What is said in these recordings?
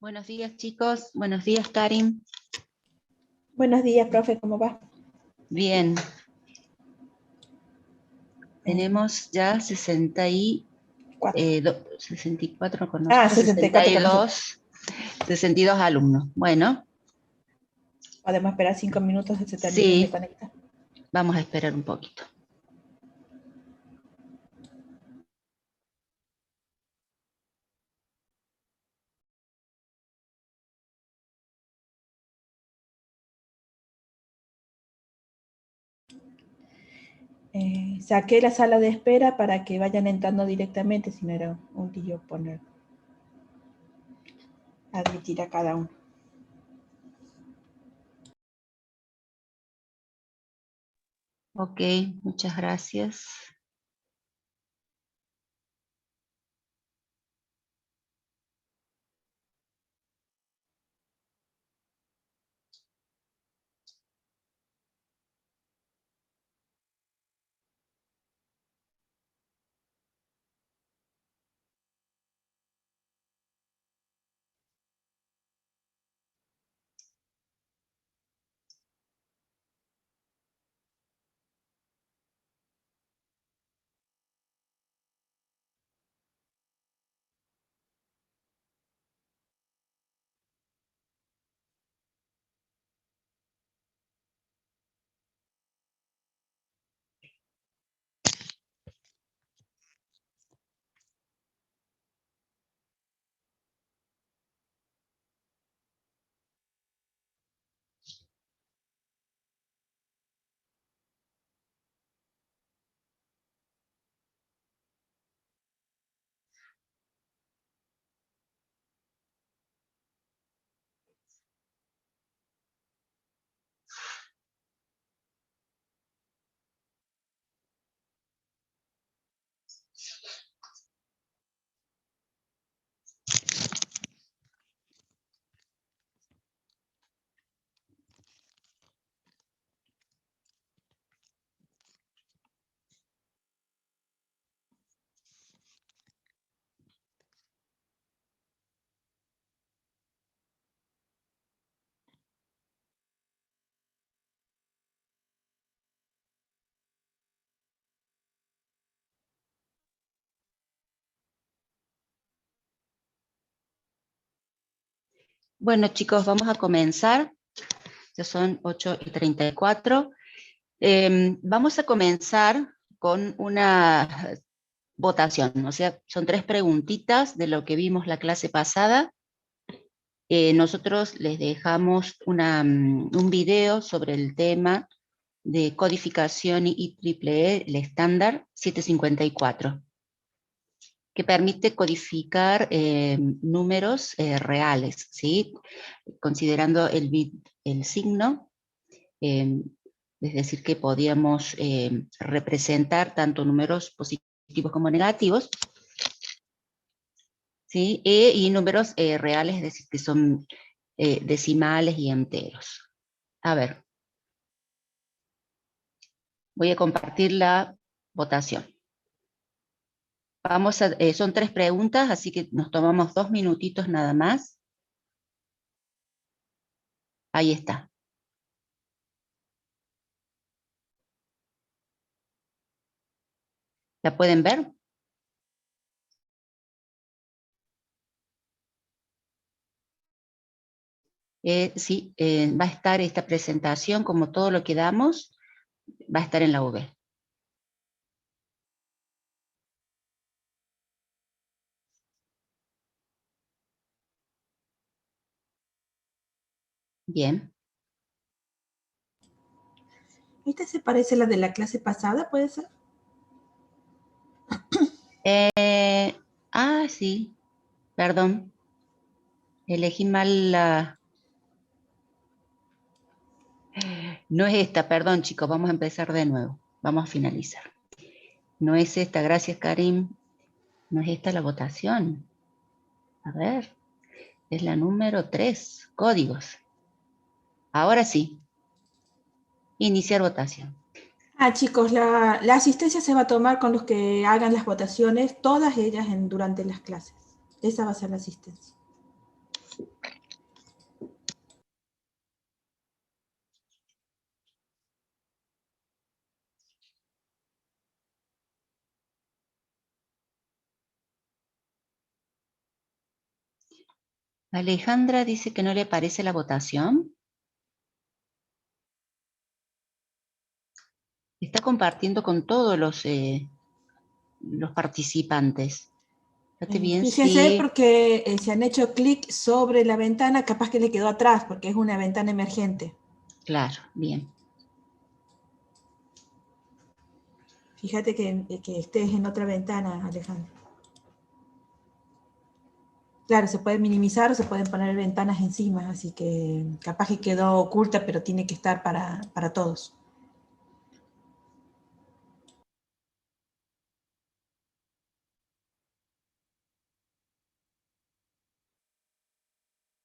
Buenos días, chicos. Buenos días, Karim. Buenos días, profe, ¿cómo va? Bien. Tenemos ya 64 con nosotros, 64 con nosotros. 62 alumnos. Bueno, Podemos esperar 5 minutos, se terminen de sí, conectar. vamos a esperar un poquito. Saqué la sala de espera para que vayan entrando directamente, si no era un lío poner, admitir a cada uno. Ok, muchas gracias. Bueno, chicos, vamos a comenzar. Ya son 8:34. Vamos a comenzar con una votación. O sea, son 3 preguntitas de lo que vimos la clase pasada. Nosotros les dejamos un video sobre el tema de codificación y IEEE, el estándar 754, que permite codificar números reales, ¿sí? Considerando el signo, es decir, que podíamos representar tanto números positivos como negativos, ¿sí? Y números reales, es decir, que son decimales y enteros. A ver, voy a compartir la votación. Son 3 preguntas, así que nos tomamos 2 minutitos nada más. Ahí está. ¿La pueden ver? Sí, va a estar esta presentación, como todo lo que damos, va a estar en la V. Bien. ¿Esta se parece a la de la clase pasada, puede ser? Sí, perdón. Elegí mal la... No es esta, perdón, chicos, vamos a empezar de nuevo. Vamos a finalizar. No es esta, gracias, Karim. No es esta la votación. A ver, es la número 3, códigos. Ahora sí. Iniciar votación. Chicos, la asistencia se va a tomar con los que hagan las votaciones, todas ellas durante las clases. Esa va a ser la asistencia. Alejandra dice que no le aparece la votación. Está compartiendo con todos los participantes. Fíjate bien Fíjense si... porque si han hecho clic sobre la ventana, capaz que le quedó atrás, porque es una ventana emergente. Claro, bien. Fíjate que estés en otra ventana, Alejandro. Claro, se puede minimizar o se pueden poner ventanas encima, así que capaz que quedó oculta, pero tiene que estar para todos.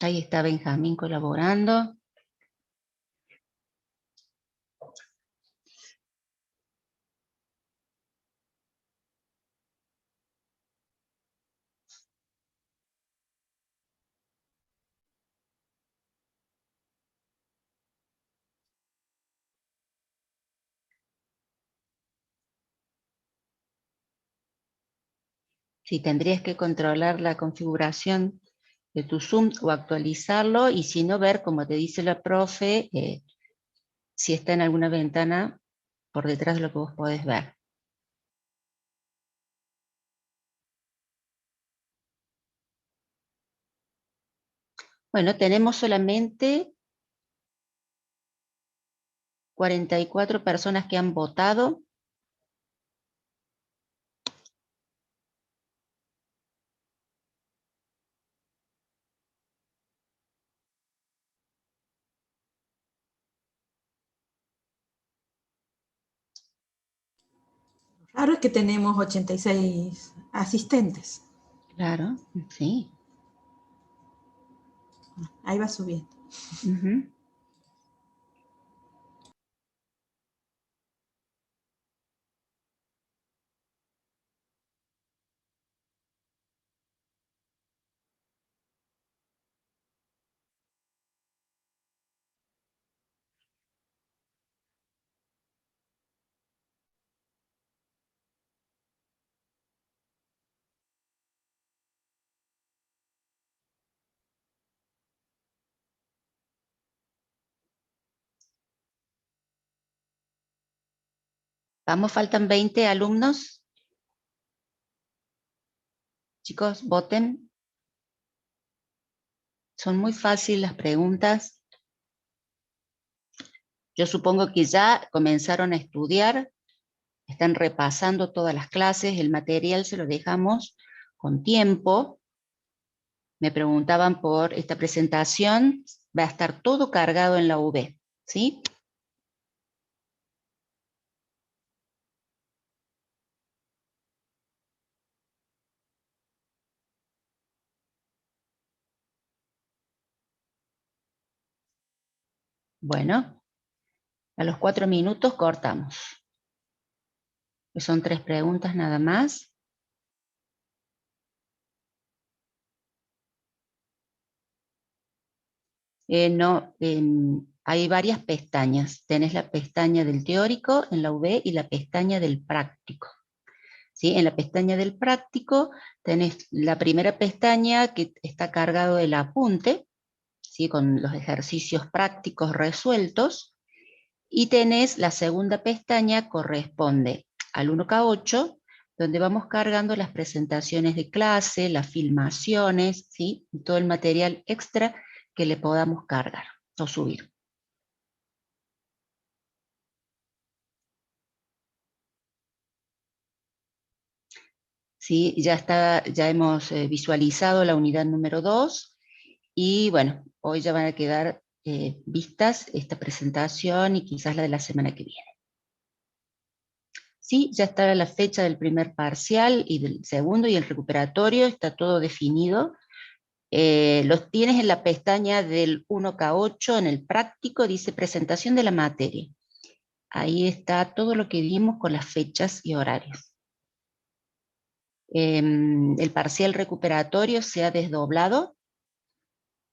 Ahí está Benjamín colaborando. Si tendrías que controlar la configuración de tu Zoom o actualizarlo, y si no, ver, como te dice la profe, si está en alguna ventana por detrás de lo que vos podés ver. Bueno, tenemos solamente 44 personas que han votado. Claro es que tenemos 86 asistentes. Claro, sí. Ahí va subiendo. Uh-huh. Vamos, faltan 20 alumnos. Chicos, voten. Son muy fáciles las preguntas. Yo supongo que ya comenzaron a estudiar, están repasando todas las clases, el material se lo dejamos con tiempo. Me preguntaban por esta presentación, va a estar todo cargado en la UV, ¿sí? Bueno, a los 4 minutos cortamos. Son 3 preguntas nada más. No, hay varias pestañas. Tenés la pestaña del teórico en la UV y la pestaña del práctico. ¿Sí? En la pestaña del práctico tenés la primera pestaña que está cargado del apunte, ¿sí? Con los ejercicios prácticos resueltos, y tenés la segunda pestaña, corresponde al 1K8, donde vamos cargando las presentaciones de clase, las filmaciones, ¿sí? Y todo el material extra que le podamos cargar o subir. ¿Sí? Ya hemos visualizado la unidad número 2 y bueno, hoy ya van a quedar vistas esta presentación y quizás la de la semana que viene. Sí, ya está la fecha del primer parcial y del segundo y el recuperatorio, está todo definido. Los tienes en la pestaña del 1K8, en el práctico, dice presentación de la materia. Ahí está todo lo que vimos con las fechas y horarios. El parcial recuperatorio se ha desdoblado.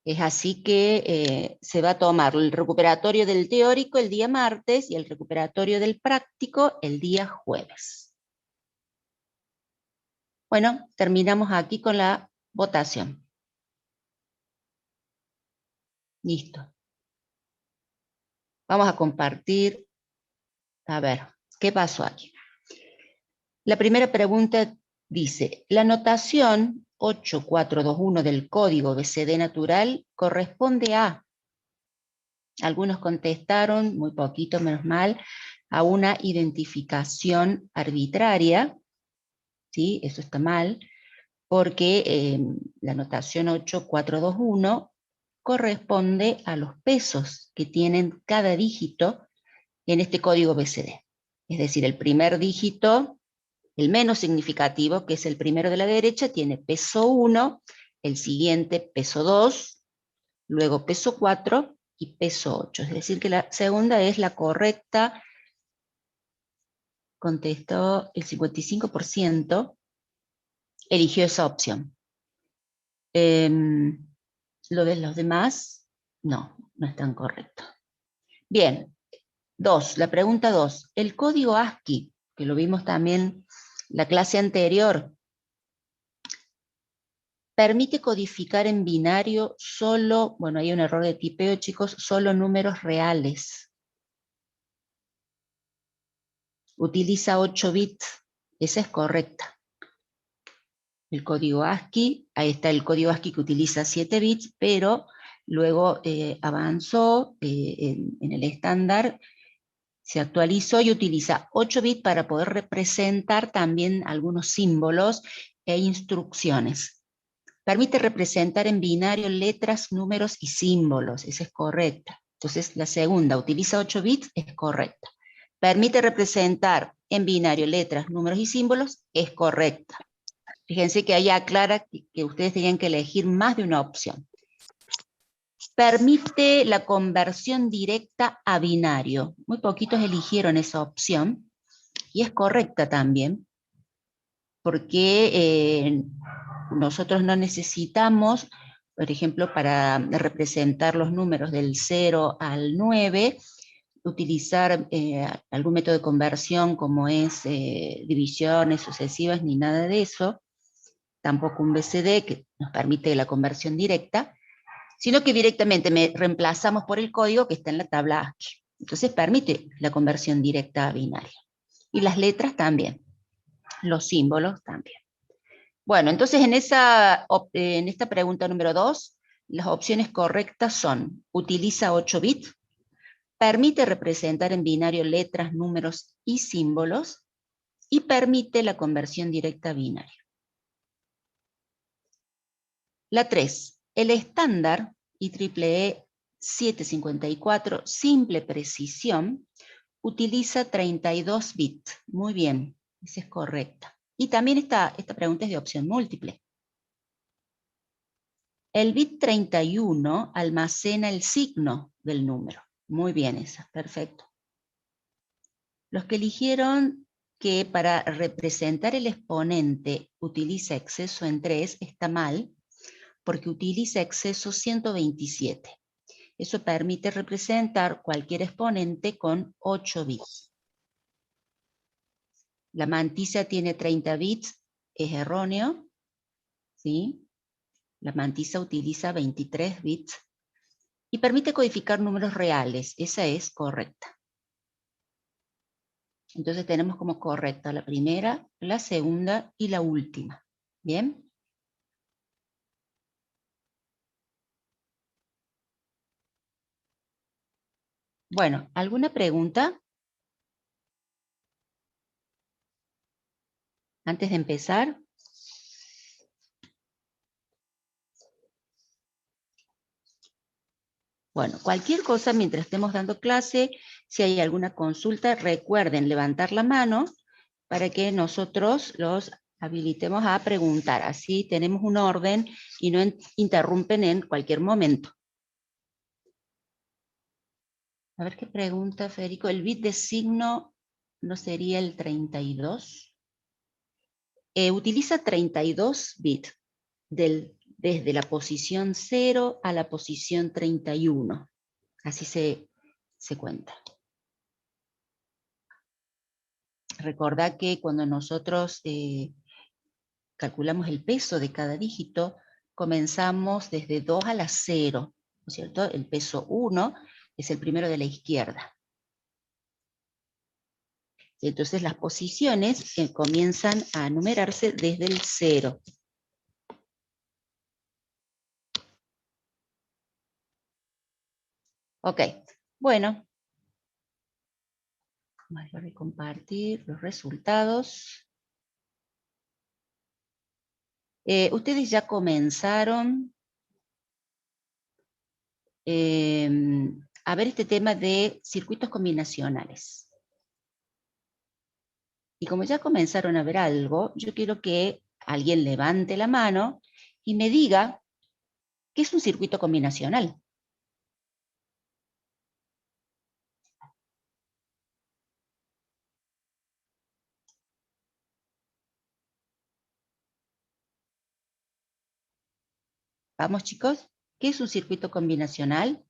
Es así que se va a tomar el recuperatorio del teórico el día martes y el recuperatorio del práctico el día jueves. Bueno, terminamos aquí con la votación. Listo. Vamos a compartir. A ver, ¿qué pasó aquí? La primera pregunta dice, la notación 8421 del código BCD natural corresponde a, algunos contestaron, muy poquito, menos mal, a una identificación arbitraria, ¿sí? Eso está mal, porque la notación 8421 corresponde a los pesos que tienen cada dígito en este código BCD. Es decir, el primer dígito, el menos significativo, que es el primero de la derecha, tiene peso 1, el siguiente peso 2, luego peso 4 y peso 8. Es decir, que la segunda es la correcta, contestó el 55%, eligió esa opción. Lo de los demás, no están correctos. Bien, la pregunta 2. El código ASCII, que lo vimos también la clase anterior, permite codificar en binario solo, bueno, hay un error de tipeo, chicos, solo números reales. Utiliza 8 bits, esa es correcta. El código ASCII, ahí está el código ASCII que utiliza 7 bits, pero luego avanzó en el estándar, se actualizó y utiliza 8 bits para poder representar también algunos símbolos e instrucciones. Permite representar en binario letras, números y símbolos, esa es correcta. Entonces la segunda, utiliza 8 bits, es correcta. Permite representar en binario letras, números y símbolos, es correcta. Fíjense que ahí aclara que ustedes tenían que elegir más de una opción. Permite la conversión directa a binario. Muy poquitos eligieron esa opción, y es correcta también, porque nosotros no necesitamos, por ejemplo, para representar los números del 0 al 9, utilizar algún método de conversión como es divisiones sucesivas, ni nada de eso, tampoco un BCD que nos permite la conversión directa, sino que directamente reemplazamos por el código que está en la tabla ASCII. Entonces permite la conversión directa a binario. Y las letras también, los símbolos también. Bueno, entonces en esta pregunta número 2, las opciones correctas son, utiliza 8 bits, permite representar en binario letras, números y símbolos, y permite la conversión directa a binario. La 3, el estándar IEEE 754, simple precisión, utiliza 32 bits. Muy bien, esa es correcta. Y también esta pregunta es de opción múltiple. El bit 31 almacena el signo del número. Muy bien, esa, perfecto. Los que eligieron que para representar el exponente utiliza exceso en 3, está mal, porque utiliza exceso 127. Eso permite representar cualquier exponente con 8 bits. La mantilla tiene 30 bits, es erróneo, ¿sí? La mantilla utiliza 23 bits y permite codificar números reales, esa es correcta. Entonces tenemos como correcta la primera, la segunda y la última. ¿Bien? Bueno, ¿alguna pregunta? Antes de empezar. Bueno, cualquier cosa mientras estemos dando clase, si hay alguna consulta, recuerden levantar la mano para que nosotros los habilitemos a preguntar. Así tenemos un orden y no interrumpen en cualquier momento. A ver qué pregunta, Federico. ¿El bit de signo no sería el 32? Utiliza 32 bits desde la posición 0 a la posición 31. Así se cuenta. Recordá que cuando nosotros calculamos el peso de cada dígito, comenzamos desde 2 a la 0. es cierto? El peso 1 es el primero de la izquierda. Y entonces las posiciones comienzan a numerarse desde el 0. Ok, bueno. Vamos a compartir los resultados. Ustedes ya comenzaron a ver este tema de circuitos combinacionales. Y como ya comenzaron a ver algo, yo quiero que alguien levante la mano y me diga qué es un circuito combinacional. Vamos, chicos, ¿qué es un circuito combinacional?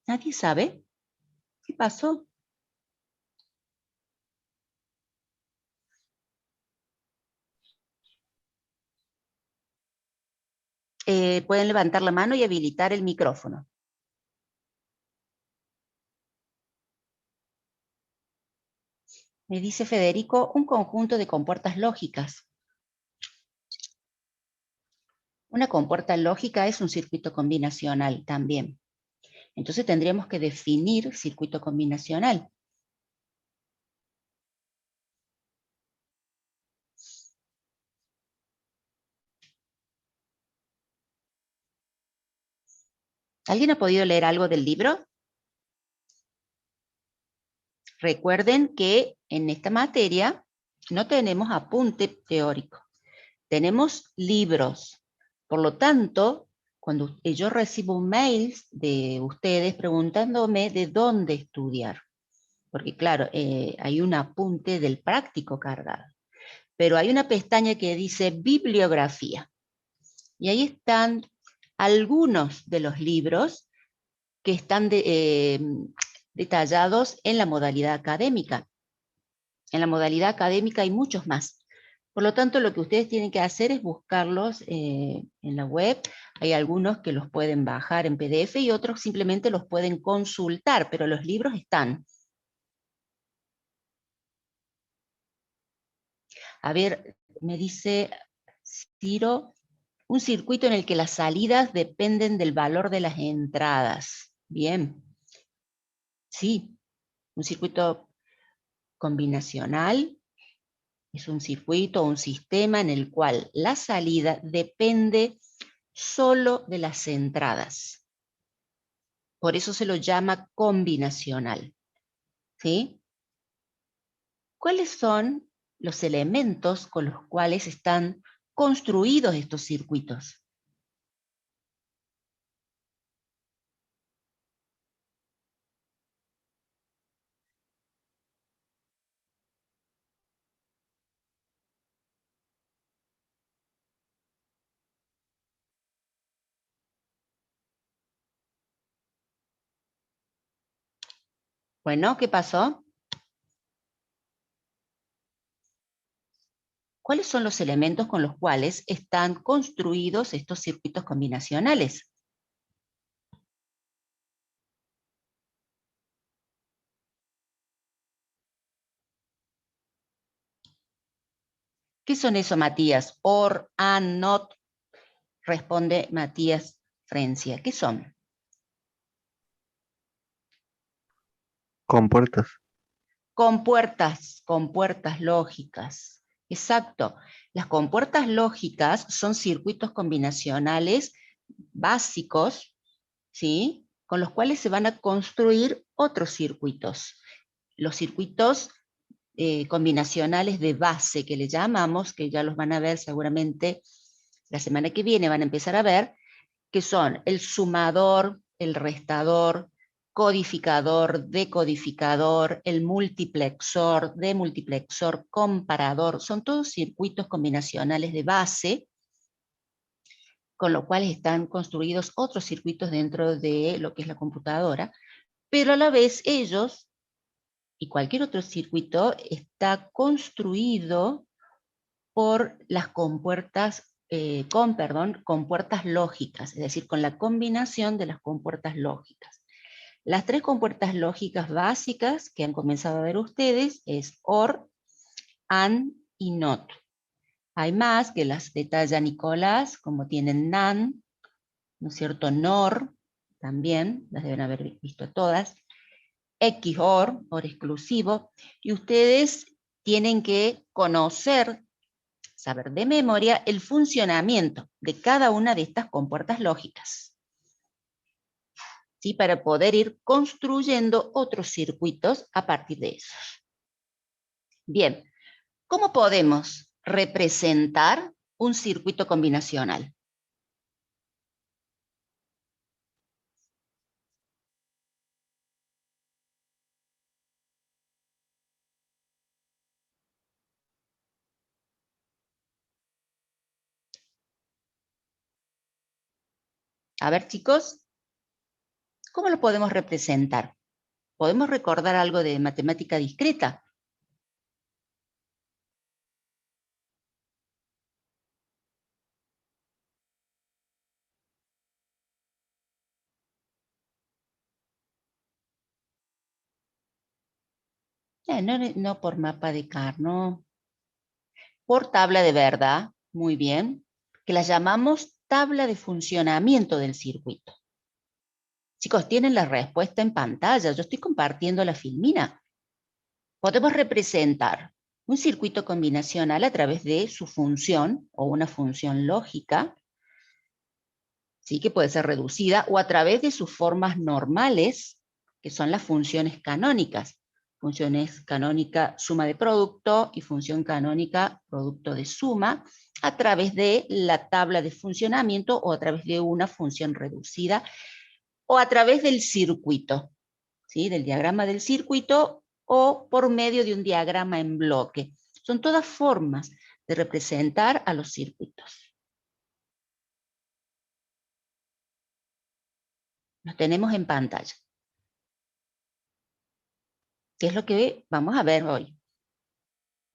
¿Nadie sabe? ¿Qué pasó? Pueden levantar la mano y habilitar el micrófono. Me dice Federico, un conjunto de compuertas lógicas. Una compuerta lógica es un circuito combinacional también. Entonces tendríamos que definir circuito combinacional. ¿Alguien ha podido leer algo del libro? Recuerden que en esta materia no tenemos apunte teórico, tenemos libros. Por lo tanto, cuando yo recibo un mail de ustedes preguntándome de dónde estudiar, porque claro, hay un apunte del práctico cargado, pero hay una pestaña que dice bibliografía, y ahí están algunos de los libros que están detallados en la modalidad académica. En la modalidad académica hay muchos más. Por lo tanto, lo que ustedes tienen que hacer es buscarlos en la web. Hay algunos que los pueden bajar en PDF y otros simplemente los pueden consultar, pero los libros están. A ver, me dice Ciro, un circuito en el que las salidas dependen del valor de las entradas. Bien. Sí, un circuito combinacional es un circuito o un sistema en el cual la salida depende solo de las entradas. Por eso se lo llama combinacional. ¿Sí? ¿Cuáles son los elementos con los cuales están construidos estos circuitos? Bueno, ¿qué pasó? ¿Cuáles son los elementos con los cuales están construidos estos circuitos combinacionales? ¿Qué son eso, Matías? Or, and, not, responde Matías Frencia. ¿Qué son? Compuertas. Compuertas lógicas. Exacto. Las compuertas lógicas son circuitos combinacionales básicos, ¿sí? Con los cuales se van a construir otros circuitos. Los circuitos combinacionales de base que le llamamos, que ya los van a ver seguramente la semana que viene, van a empezar a ver, que son el sumador, el restador, codificador, decodificador, el multiplexor, demultiplexor, comparador, son todos circuitos combinacionales de base, con lo cual están construidos otros circuitos dentro de lo que es la computadora, pero a la vez ellos y cualquier otro circuito está construido por las compuertas, compuertas lógicas, es decir, con la combinación de las compuertas lógicas. Las tres compuertas lógicas básicas que han comenzado a ver ustedes es OR, AND y NOT. Hay más que las detalla Nicolás, como tienen NAND, ¿no es cierto? NOR, también, las deben haber visto todas. XOR, OR exclusivo, y ustedes tienen que conocer, saber de memoria, el funcionamiento de cada una de estas compuertas lógicas, ¿sí? Para poder ir construyendo otros circuitos a partir de eso. Bien, ¿cómo podemos representar un circuito combinacional? A ver, chicos, ¿cómo lo podemos representar? ¿Podemos recordar algo de matemática discreta? No por mapa de Carnot, por tabla de verdad, muy bien, que la llamamos tabla de funcionamiento del circuito. Chicos, tienen la respuesta en pantalla, yo estoy compartiendo la filmina. Podemos representar un circuito combinacional a través de su función o una función lógica, ¿sí? Que puede ser reducida, o a través de sus formas normales, que son las funciones canónicas. Funciones canónica suma de producto y función canónica producto de suma, a través de la tabla de funcionamiento o a través de una función reducida, o a través del circuito, ¿sí? Del diagrama del circuito, o por medio de un diagrama en bloque. Son todas formas de representar a los circuitos. Los tenemos en pantalla. ¿Qué es lo que vamos a ver hoy?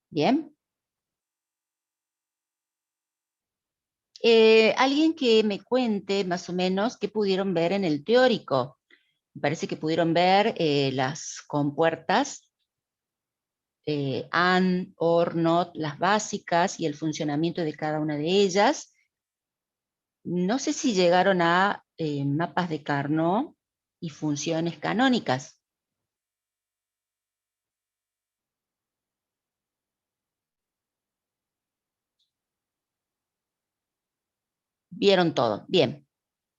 Bien. Alguien que me cuente más o menos qué pudieron ver en el teórico. Me parece que pudieron ver las compuertas AND, OR, NOT, las básicas y el funcionamiento de cada una de ellas. No sé si llegaron a mapas de Carnot y funciones canónicas. ¿Vieron todo? Bien,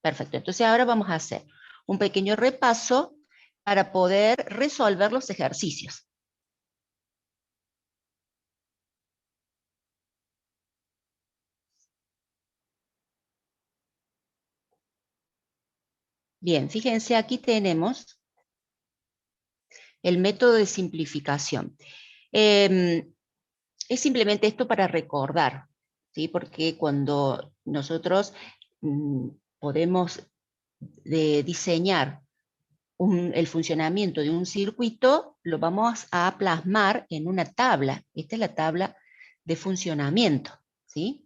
perfecto. Entonces ahora vamos a hacer un pequeño repaso para poder resolver los ejercicios. Bien, fíjense, aquí tenemos el método de simplificación. Es simplemente esto para recordar, ¿sí? Porque cuando nosotros podemos diseñar el funcionamiento de un circuito, lo vamos a plasmar en una tabla. Esta es la tabla de funcionamiento, ¿sí?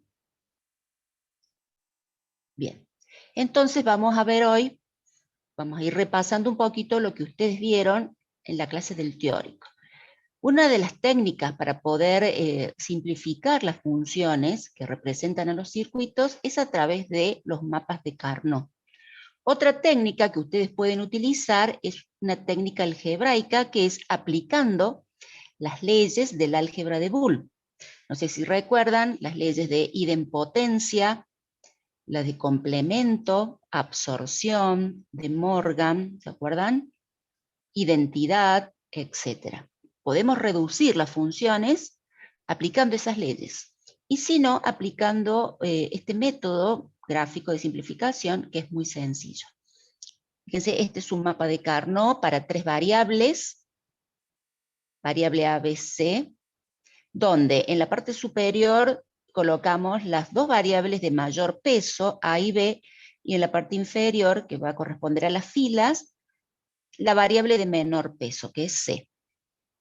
Bien, entonces vamos a ver hoy, vamos a ir repasando un poquito lo que ustedes vieron en la clase del teórico. Una de las técnicas para poder simplificar las funciones que representan a los circuitos es a través de los mapas de Carnot. Otra técnica que ustedes pueden utilizar es una técnica algebraica que es aplicando las leyes del álgebra de Boole. No sé si recuerdan las leyes de idempotencia, la de complemento, absorción, de Morgan, ¿se acuerdan? Identidad, etc. Podemos reducir las funciones aplicando esas leyes. Y si no, aplicando este método gráfico de simplificación, que es muy sencillo. Fíjense, este es un mapa de Carnot para tres variables, variable A, B, C, donde en la parte superior colocamos las dos variables de mayor peso, A y B, y en la parte inferior, que va a corresponder a las filas, la variable de menor peso, que es C.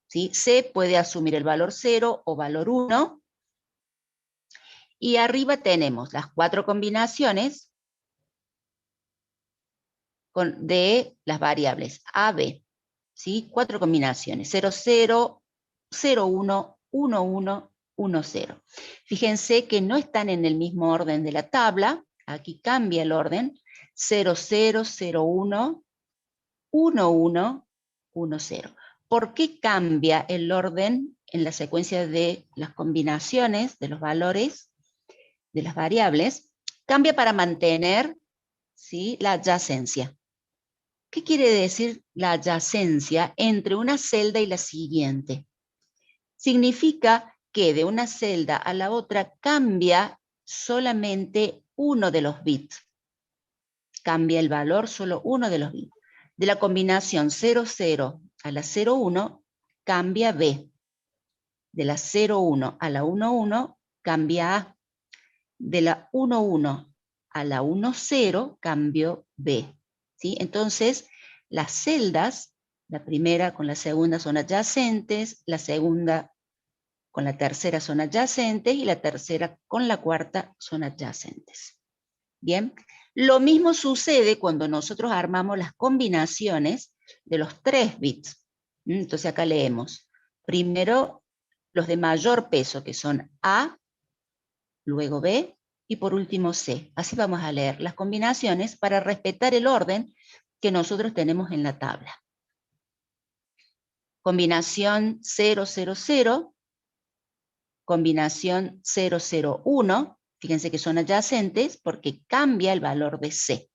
¿Sí? C puede asumir el valor 0 o valor 1, Y arriba tenemos las 4 combinaciones de las variables A, B. ¿Sí? 4 combinaciones, 0, 0, 0, 1, 1, 1, 1, 0. Fíjense que no están en el mismo orden de la tabla, aquí cambia el orden, 0, 0, 0, 1, 1, 1, 1, 0. ¿Por qué cambia el orden en la secuencia de las combinaciones de los valores de las variables? Cambia para mantener, ¿sí?, la adyacencia. ¿Qué quiere decir la adyacencia entre una celda y la siguiente? Significa que de una celda a la otra cambia solamente uno de los bits. Cambia el valor solo uno de los bits. De la combinación 0, 0 a la 0, 1, cambia B. De la 0, 1 a la 1, 1, cambia A. De la 1, 1 a la 1, 0, cambio B. ¿Sí? Entonces, las celdas, la primera con la segunda son adyacentes, la segunda con la tercera son adyacentes y la tercera con la cuarta son adyacentes. Bien, lo mismo sucede cuando nosotros armamos las combinaciones de los 3 bits. Entonces acá leemos, primero los de mayor peso, que son A, luego B, y por último C. Así vamos a leer las combinaciones para respetar el orden que nosotros tenemos en la tabla. Combinación 0, 0, 0, combinación 0, 0, 1, fíjense que son adyacentes porque cambia el valor de C.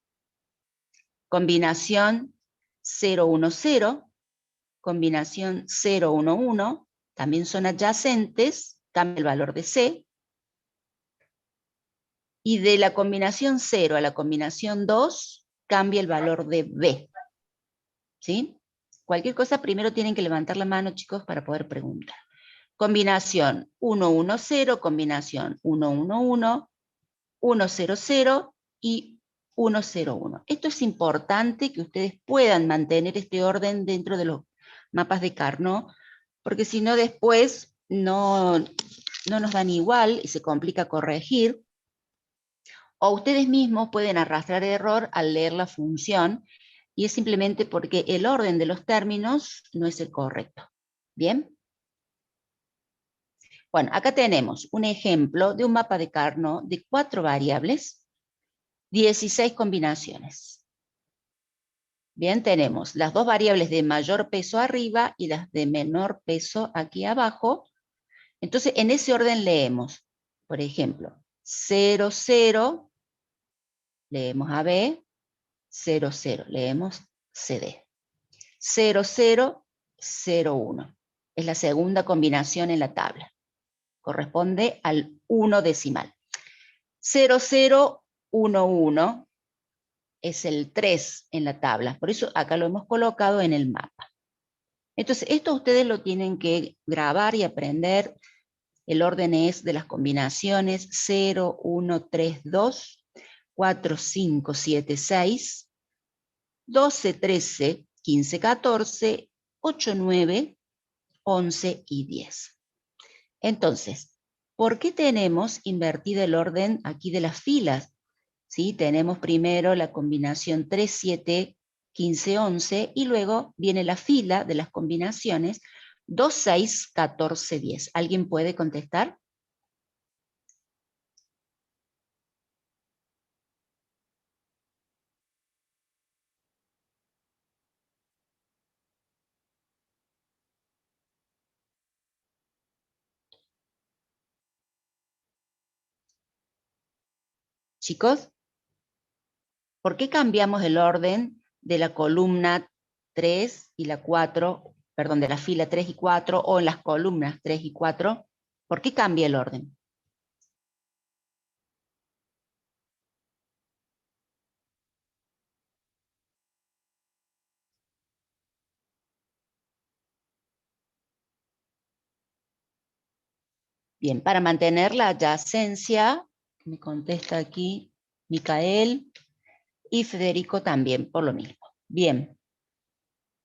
Combinación 0, 1, 0, combinación 0, 1, 1, también son adyacentes, cambia el valor de C. Y de la combinación 0 a la combinación 2, cambia el valor de B. ¿Sí? Cualquier cosa, primero tienen que levantar la mano, chicos, para poder preguntar. Combinación 1, 1, 0, combinación 1, 1, 1, 1, 0, 0 y 1, 0, 1. Esto es importante que ustedes puedan mantener este orden dentro de los mapas de Carnot, porque si no después no nos dan igual y se complica corregir. O ustedes mismos pueden arrastrar error al leer la función, y es simplemente porque el orden de los términos no es el correcto. ¿Bien? Bueno, acá tenemos un ejemplo de un mapa de Carnot de 4 variables, 16 combinaciones. Bien, tenemos las 2 variables de mayor peso arriba y las de menor peso aquí abajo. Entonces, en ese orden leemos, por ejemplo, 0, 0, leemos AB, 0, 0, leemos CD. 0, 0, 0, 1. Es la segunda combinación en la tabla. Corresponde al 1 decimal. 0, 0, 1, 1 es el 3 en la tabla. Por eso acá lo hemos colocado en el mapa. Entonces, esto ustedes lo tienen que grabar y aprender. El orden es de las combinaciones 0, 1, 3, 2, 4, 5, 7, 6, 12, 13, 15, 14, 8, 9, 11 y 10. Entonces, ¿por qué tenemos invertido el orden aquí de las filas? ¿Sí? Tenemos primero la combinación 3, 7, 15, 11 y luego viene la fila de las combinaciones 2, 6, 14, 10. ¿Alguien puede contestar? Chicos, ¿por qué cambiamos el orden de la columna 3 y la 4, perdón, de la fila 3 y 4 o en las columnas 3 y 4? ¿Por qué cambia el orden? Bien, para mantener la adyacencia, me contesta aquí Micael y Federico también, por lo mismo. Bien,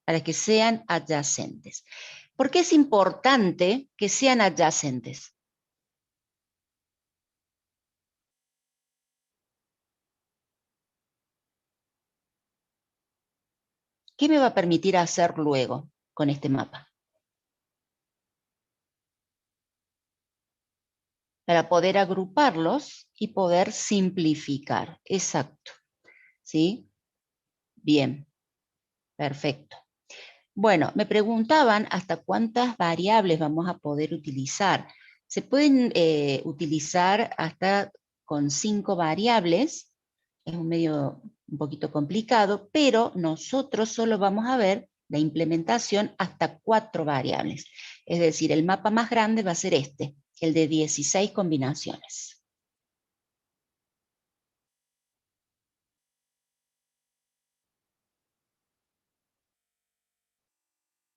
para que sean adyacentes. ¿Por qué es importante que sean adyacentes? ¿Qué me va a permitir hacer luego con este mapa? Para poder agruparlos y poder simplificar. Exacto. ¿Sí? Bien. Perfecto. Bueno, me preguntaban hasta cuántas variables vamos a poder utilizar. Se pueden utilizar hasta con 5 variables. Es un poquito complicado, pero nosotros solo vamos a ver la implementación hasta 4 variables. Es decir, el mapa más grande va a ser este, el de 16 combinaciones.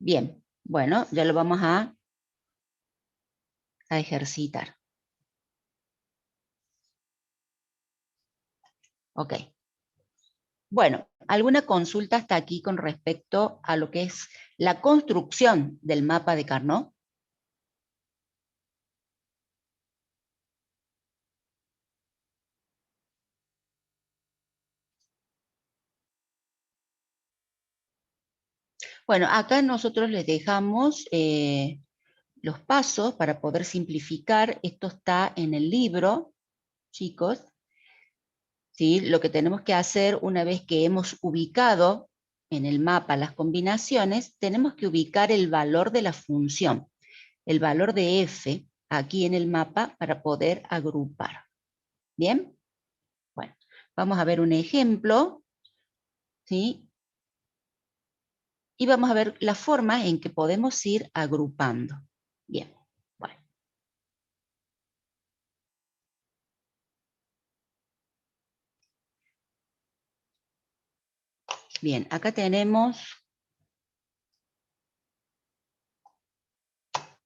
Bien, bueno, ya lo vamos a ejercitar. Ok. Bueno, ¿alguna consulta hasta aquí con respecto a lo que es la construcción del mapa de Carnot? Bueno, acá nosotros les dejamos los pasos para poder simplificar. Esto está en el libro, chicos. ¿Sí? Lo que tenemos que hacer una vez que hemos ubicado en el mapa las combinaciones, tenemos que ubicar el valor de la función, el valor de f aquí en el mapa para poder agrupar. ¿Bien? Bueno, vamos a ver un ejemplo, ¿sí? Y vamos a ver la forma en que podemos ir agrupando. Bien, bueno. Bien, acá tenemos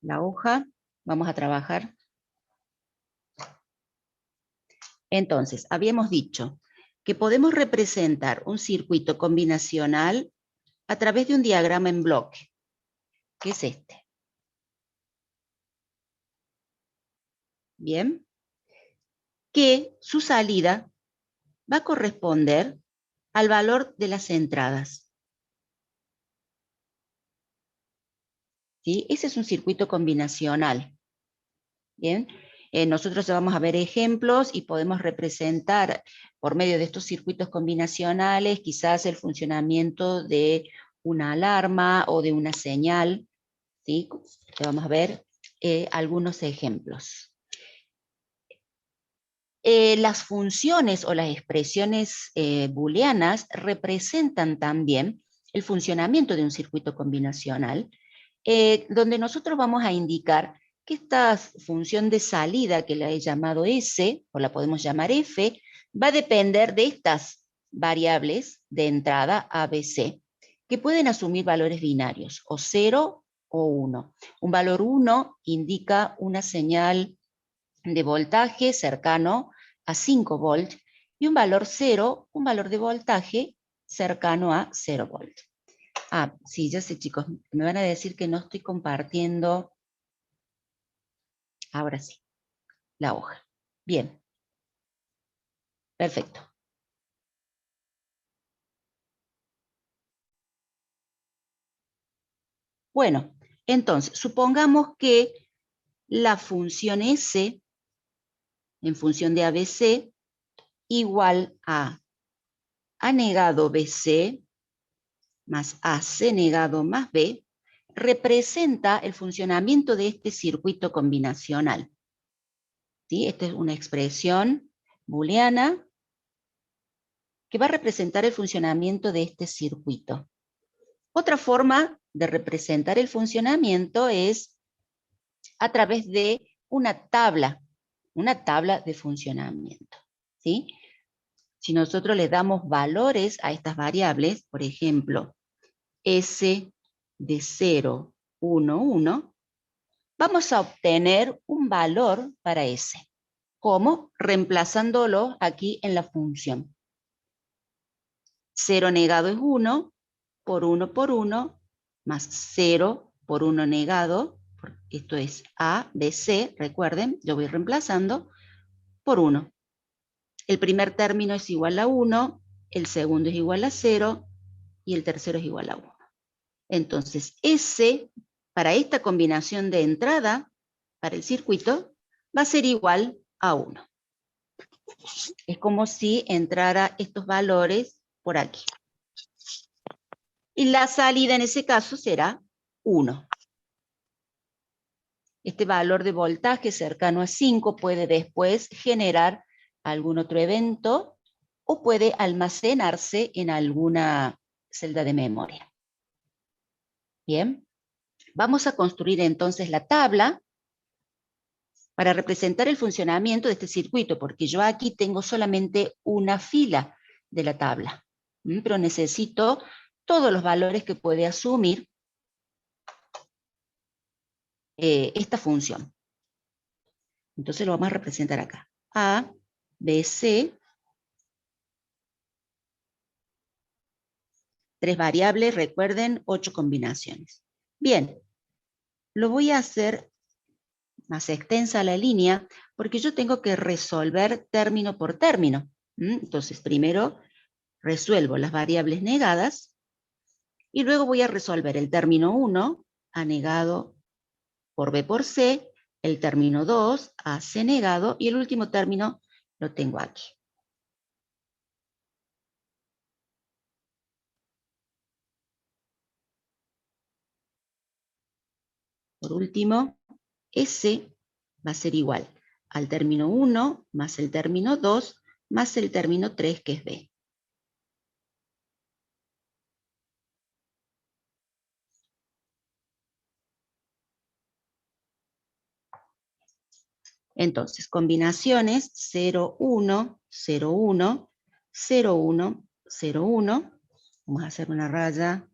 la hoja. Vamos a trabajar. Entonces, habíamos dicho que podemos representar un circuito combinacional a través de un diagrama en bloque, que es este. Bien, que su salida va a corresponder al valor de las entradas. ¿Sí? Ese es un circuito combinacional. Bien, nosotros vamos a ver ejemplos y podemos representar por medio de estos circuitos combinacionales quizás el funcionamiento de una alarma o de una señal. ¿Sí? Vamos a ver algunos ejemplos. Las funciones o las expresiones booleanas representan también el funcionamiento de un circuito combinacional, donde nosotros vamos a indicar que esta función de salida, que la he llamado S, o la podemos llamar F, va a depender de estas variables de entrada A, B, C, que pueden asumir valores binarios, o 0 o 1. Un valor 1 indica una señal de voltaje cercano a 5 volts y un valor 0, un valor de voltaje cercano a 0 volts. Ah, sí, ya sé, chicos, me van a decir que no estoy compartiendo. Ahora sí, la hoja. Bien. Perfecto. Bueno, entonces, supongamos que la función S, en función de ABC, igual a negado BC más AC negado más B, representa el funcionamiento de este circuito combinacional. ¿Sí? Esta es una expresión booleana que va a representar el funcionamiento de este circuito. Otra forma de representar el funcionamiento es a través de una tabla de funcionamiento. ¿Sí? Si nosotros le damos valores a estas variables, por ejemplo, S de 0, 1, 1, vamos a obtener un valor para S. ¿Cómo? Reemplazándolo aquí en la función. 0 negado es 1, por 1, más 0 por 1 negado, esto es A, B, C, recuerden, yo voy reemplazando, por 1. El primer término es igual a 1, el segundo es igual a 0, y el tercero es igual a 1. Entonces, S, para esta combinación de entrada, para el circuito, va a ser igual a 1. Es como si entrara estos valores por aquí. Y la salida en ese caso será 1. Este valor de voltaje cercano a 5 puede después generar algún otro evento o puede almacenarse en alguna celda de memoria. Bien, vamos a construir entonces la tabla para representar el funcionamiento de este circuito, porque yo aquí tengo solamente una fila de la tabla, pero necesito todos los valores que puede asumir esta función. Entonces lo vamos a representar acá. A, B, C. 3 variables, recuerden, 8 combinaciones. Bien, lo voy a hacer más extensa la línea porque yo tengo que resolver término por término. Entonces, primero resuelvo las variables negadas y luego voy a resolver el término 1, A negado por B por C, el término 2, AC negado, y el último término lo tengo aquí. Por último, S va a ser igual al término 1 más el término 2 más el término 3, que es B. Entonces, combinaciones 0, 1, 0, 1, 0, 1, 0, 1. Vamos a hacer una raya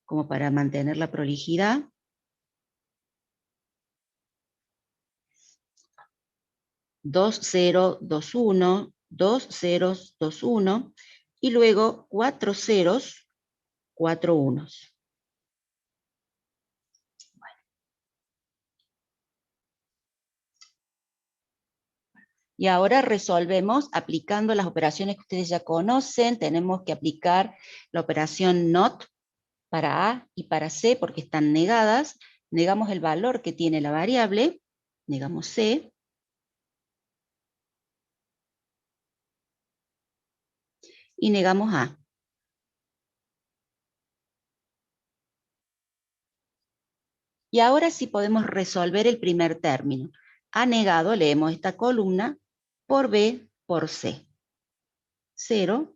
como para mantener la prolijidad. 2, 0, 2, 1, 2 ceros, 2, 1, y luego 4 ceros, 4 unos. Y ahora resolvemos aplicando las operaciones que ustedes ya conocen. Tenemos que aplicar la operación NOT para A y para C porque están negadas. Negamos el valor que tiene la variable, negamos C. Y negamos A. Y ahora sí podemos resolver el primer término. A negado, leemos esta columna, por B por C. 0,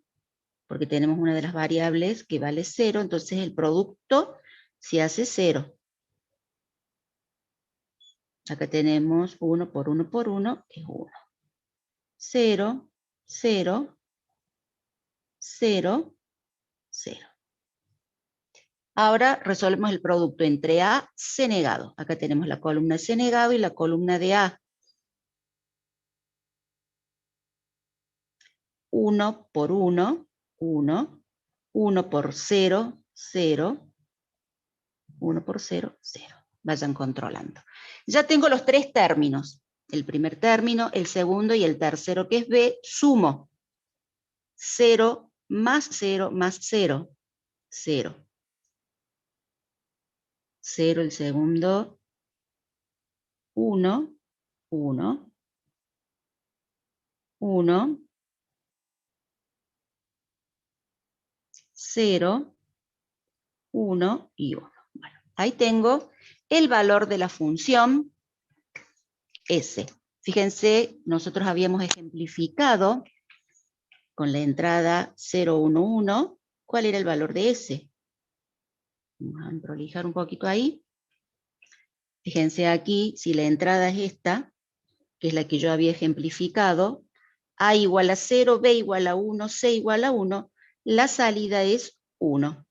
porque tenemos una de las variables que vale 0, entonces el producto se hace 0. Acá tenemos 1 por 1 por 1, es 1. 0, 0, 0, 0. Ahora resolvemos el producto entre A, C negado. Acá tenemos la columna C negado y la columna de A. 1 por 1, 1. 1 por 0, 0. 1 por 0, 0. Vayan controlando. Ya tengo los 3 términos. El primer término, el segundo y el tercero, que es B. Sumo. 0 más 0 más 0. 0. 0 el segundo. 1. 1. 1. 0. 1 y 1. Bueno, ahí tengo el valor de la función S. Fíjense, nosotros habíamos ejemplificado con la entrada 0, 1, 1, ¿cuál era el valor de S? Vamos a prolijar un poquito ahí. Fíjense aquí, si la entrada es esta, que es la que yo había ejemplificado, A igual a 0, B igual a 1, C igual a 1, la salida es 1.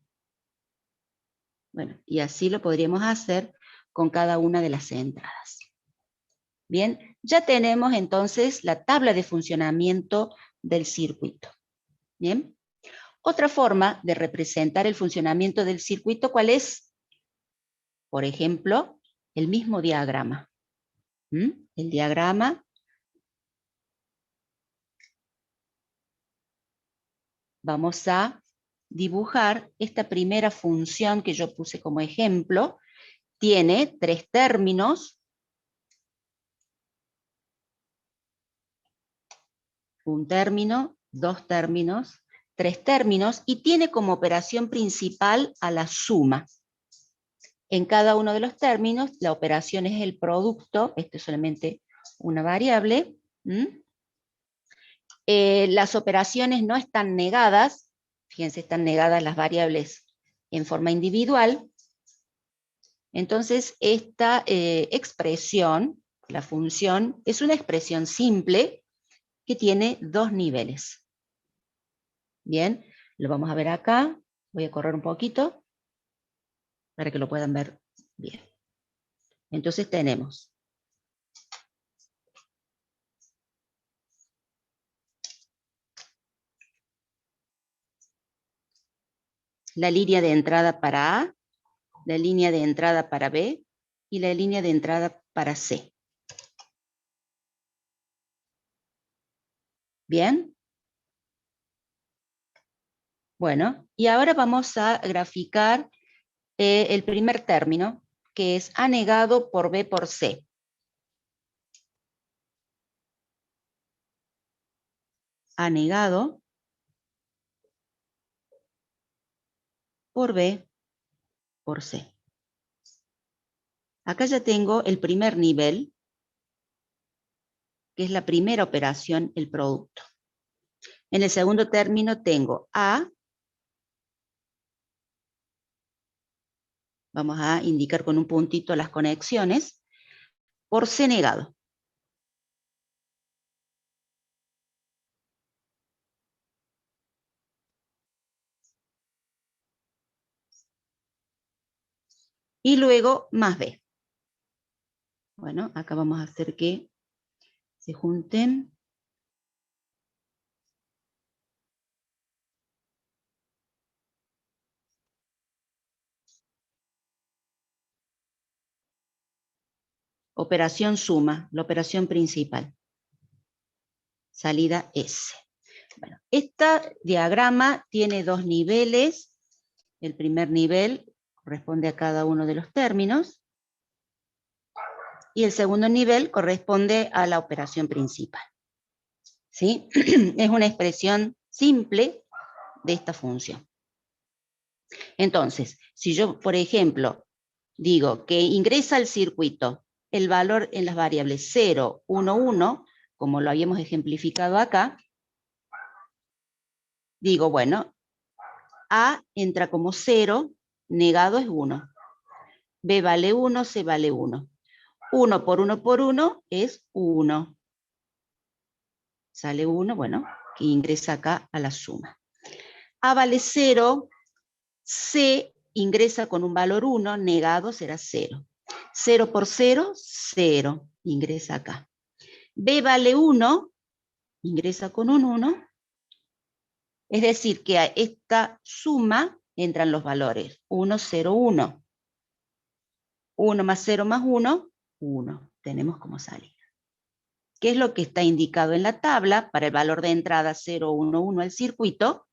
Bueno, y así lo podríamos hacer con cada una de las entradas. Bien, ya tenemos entonces la tabla de funcionamiento del circuito. Bien. Otra forma de representar el funcionamiento del circuito, ¿cuál es? Por ejemplo, el mismo diagrama. El diagrama vamos a dibujar esta primera función que yo puse como ejemplo. Tiene 3 términos. Un término, 2 términos, 3 términos, y tiene como operación principal a la suma. En cada uno de los términos, la operación es el producto, esto es solamente una variable. Las operaciones no están negadas, fíjense, están negadas las variables en forma individual. Entonces, esta expresión, la función, es una expresión simple que tiene 2 niveles. Bien, lo vamos a ver acá. Voy a correr un poquito para que lo puedan ver bien. Entonces tenemos la línea de entrada para A, la línea de entrada para B y la línea de entrada para C. ¿Bien? Bueno, y ahora vamos a graficar el primer término, que es A negado por B por C. A negado por B por C. Acá ya tengo el primer nivel, que es la primera operación, el producto. En el segundo término tengo A, vamos a indicar con un puntito las conexiones, por C negado. Y luego más B. Bueno, acá vamos a hacer que se junten. Operación suma, la operación principal. Salida S. Bueno, este diagrama tiene 2 niveles. El primer nivel corresponde a cada uno de los términos. Y el segundo nivel corresponde a la operación principal. ¿Sí? Es una expresión simple de esta función. Entonces, si yo, por ejemplo, digo que ingresa al circuito el valor en las variables 0, 1, 1, como lo habíamos ejemplificado acá, digo, bueno, A entra como 0, negado es 1. B vale 1, C vale 1. 1 por 1 por 1 es 1. Sale 1, bueno, que ingresa acá a la suma. A vale 0, C ingresa con un valor 1, negado será 0. 0 por 0, 0, ingresa acá. B vale 1, ingresa con un 1. Es decir, que a esta suma entran los valores 1, 0, 1. 1 más 0 más 1, 1. Tenemos como salida. ¿Qué es lo que está indicado en la tabla para el valor de entrada 0, 1, 1 al circuito?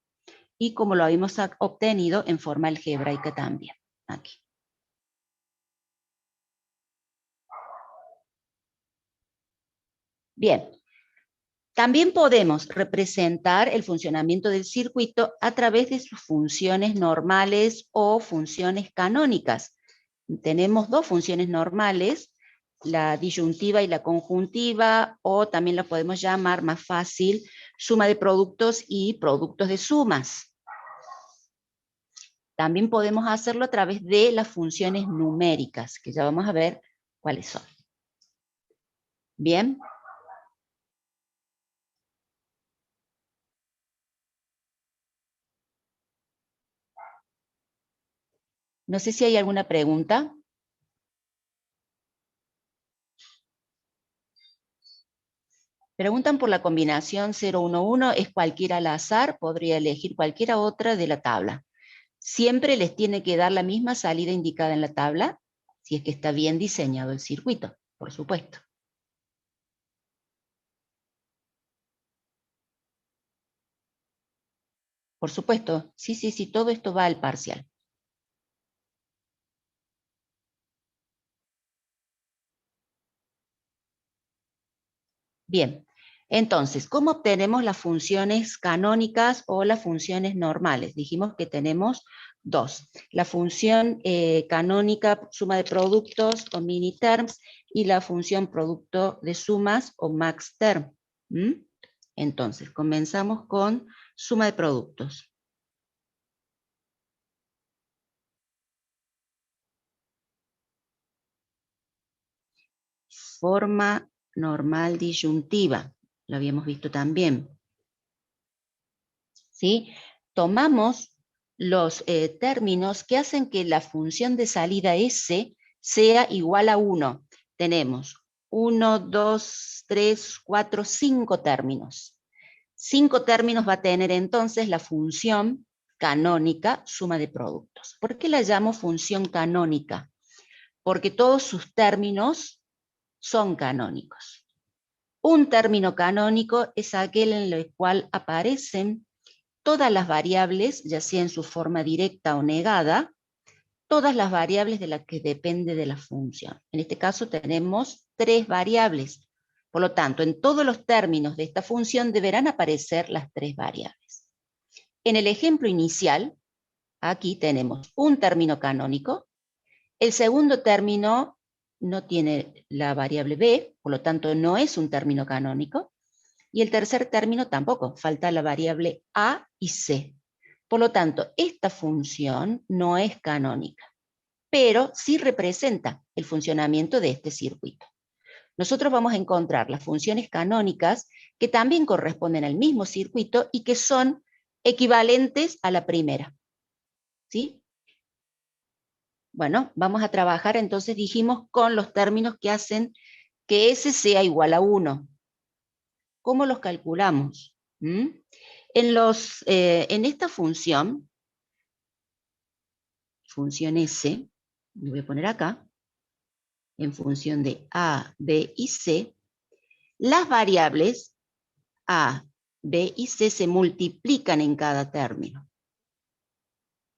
Y como lo habíamos obtenido en forma algebraica también. Aquí. Bien. También podemos representar el funcionamiento del circuito a través de sus funciones normales o funciones canónicas. Tenemos 2 funciones normales, la disyuntiva y la conjuntiva, o también la podemos llamar más fácil, suma de productos y productos de sumas. También podemos hacerlo a través de las funciones numéricas, que ya vamos a ver cuáles son. Bien. No sé si hay alguna pregunta. Preguntan por la combinación 011, es cualquiera al azar, podría elegir cualquiera otra de la tabla. Siempre les tiene que dar la misma salida indicada en la tabla, si es que está bien diseñado el circuito, por supuesto. Por supuesto, sí, sí, sí, todo esto va al parcial. Bien, entonces, ¿cómo obtenemos las funciones canónicas o las funciones normales? Dijimos que tenemos dos. La función canónica, suma de productos o miniterms, y la función producto de sumas o maxterm. Entonces, comenzamos con suma de productos. Forma normal disyuntiva, lo habíamos visto también. ¿Sí? Tomamos los términos que hacen que la función de salida S sea igual a 1. Tenemos 1, 2, 3, 4, 5 términos. 5 términos va a tener entonces la función canónica suma de productos. ¿Por qué la llamo función canónica? Porque todos sus términos son canónicos. Un término canónico es aquel en el cual aparecen todas las variables, ya sea en su forma directa o negada, todas las variables de las que depende de la función. En este caso tenemos 3 variables. Por lo tanto, en todos los términos de esta función deberán aparecer las 3 variables. En el ejemplo inicial, aquí tenemos un término canónico. El segundo término no tiene la variable b, por lo tanto no es un término canónico. Y el tercer término tampoco, falta la variable a y c. Por lo tanto, esta función no es canónica, pero sí representa el funcionamiento de este circuito. Nosotros vamos a encontrar las funciones canónicas que también corresponden al mismo circuito y que son equivalentes a la primera. ¿Sí? Bueno, vamos a trabajar entonces, dijimos, con los términos que hacen que S sea igual a 1. ¿Cómo los calculamos? En esta función S, lo voy a poner acá, en función de A, B y C, las variables A, B y C se multiplican en cada término.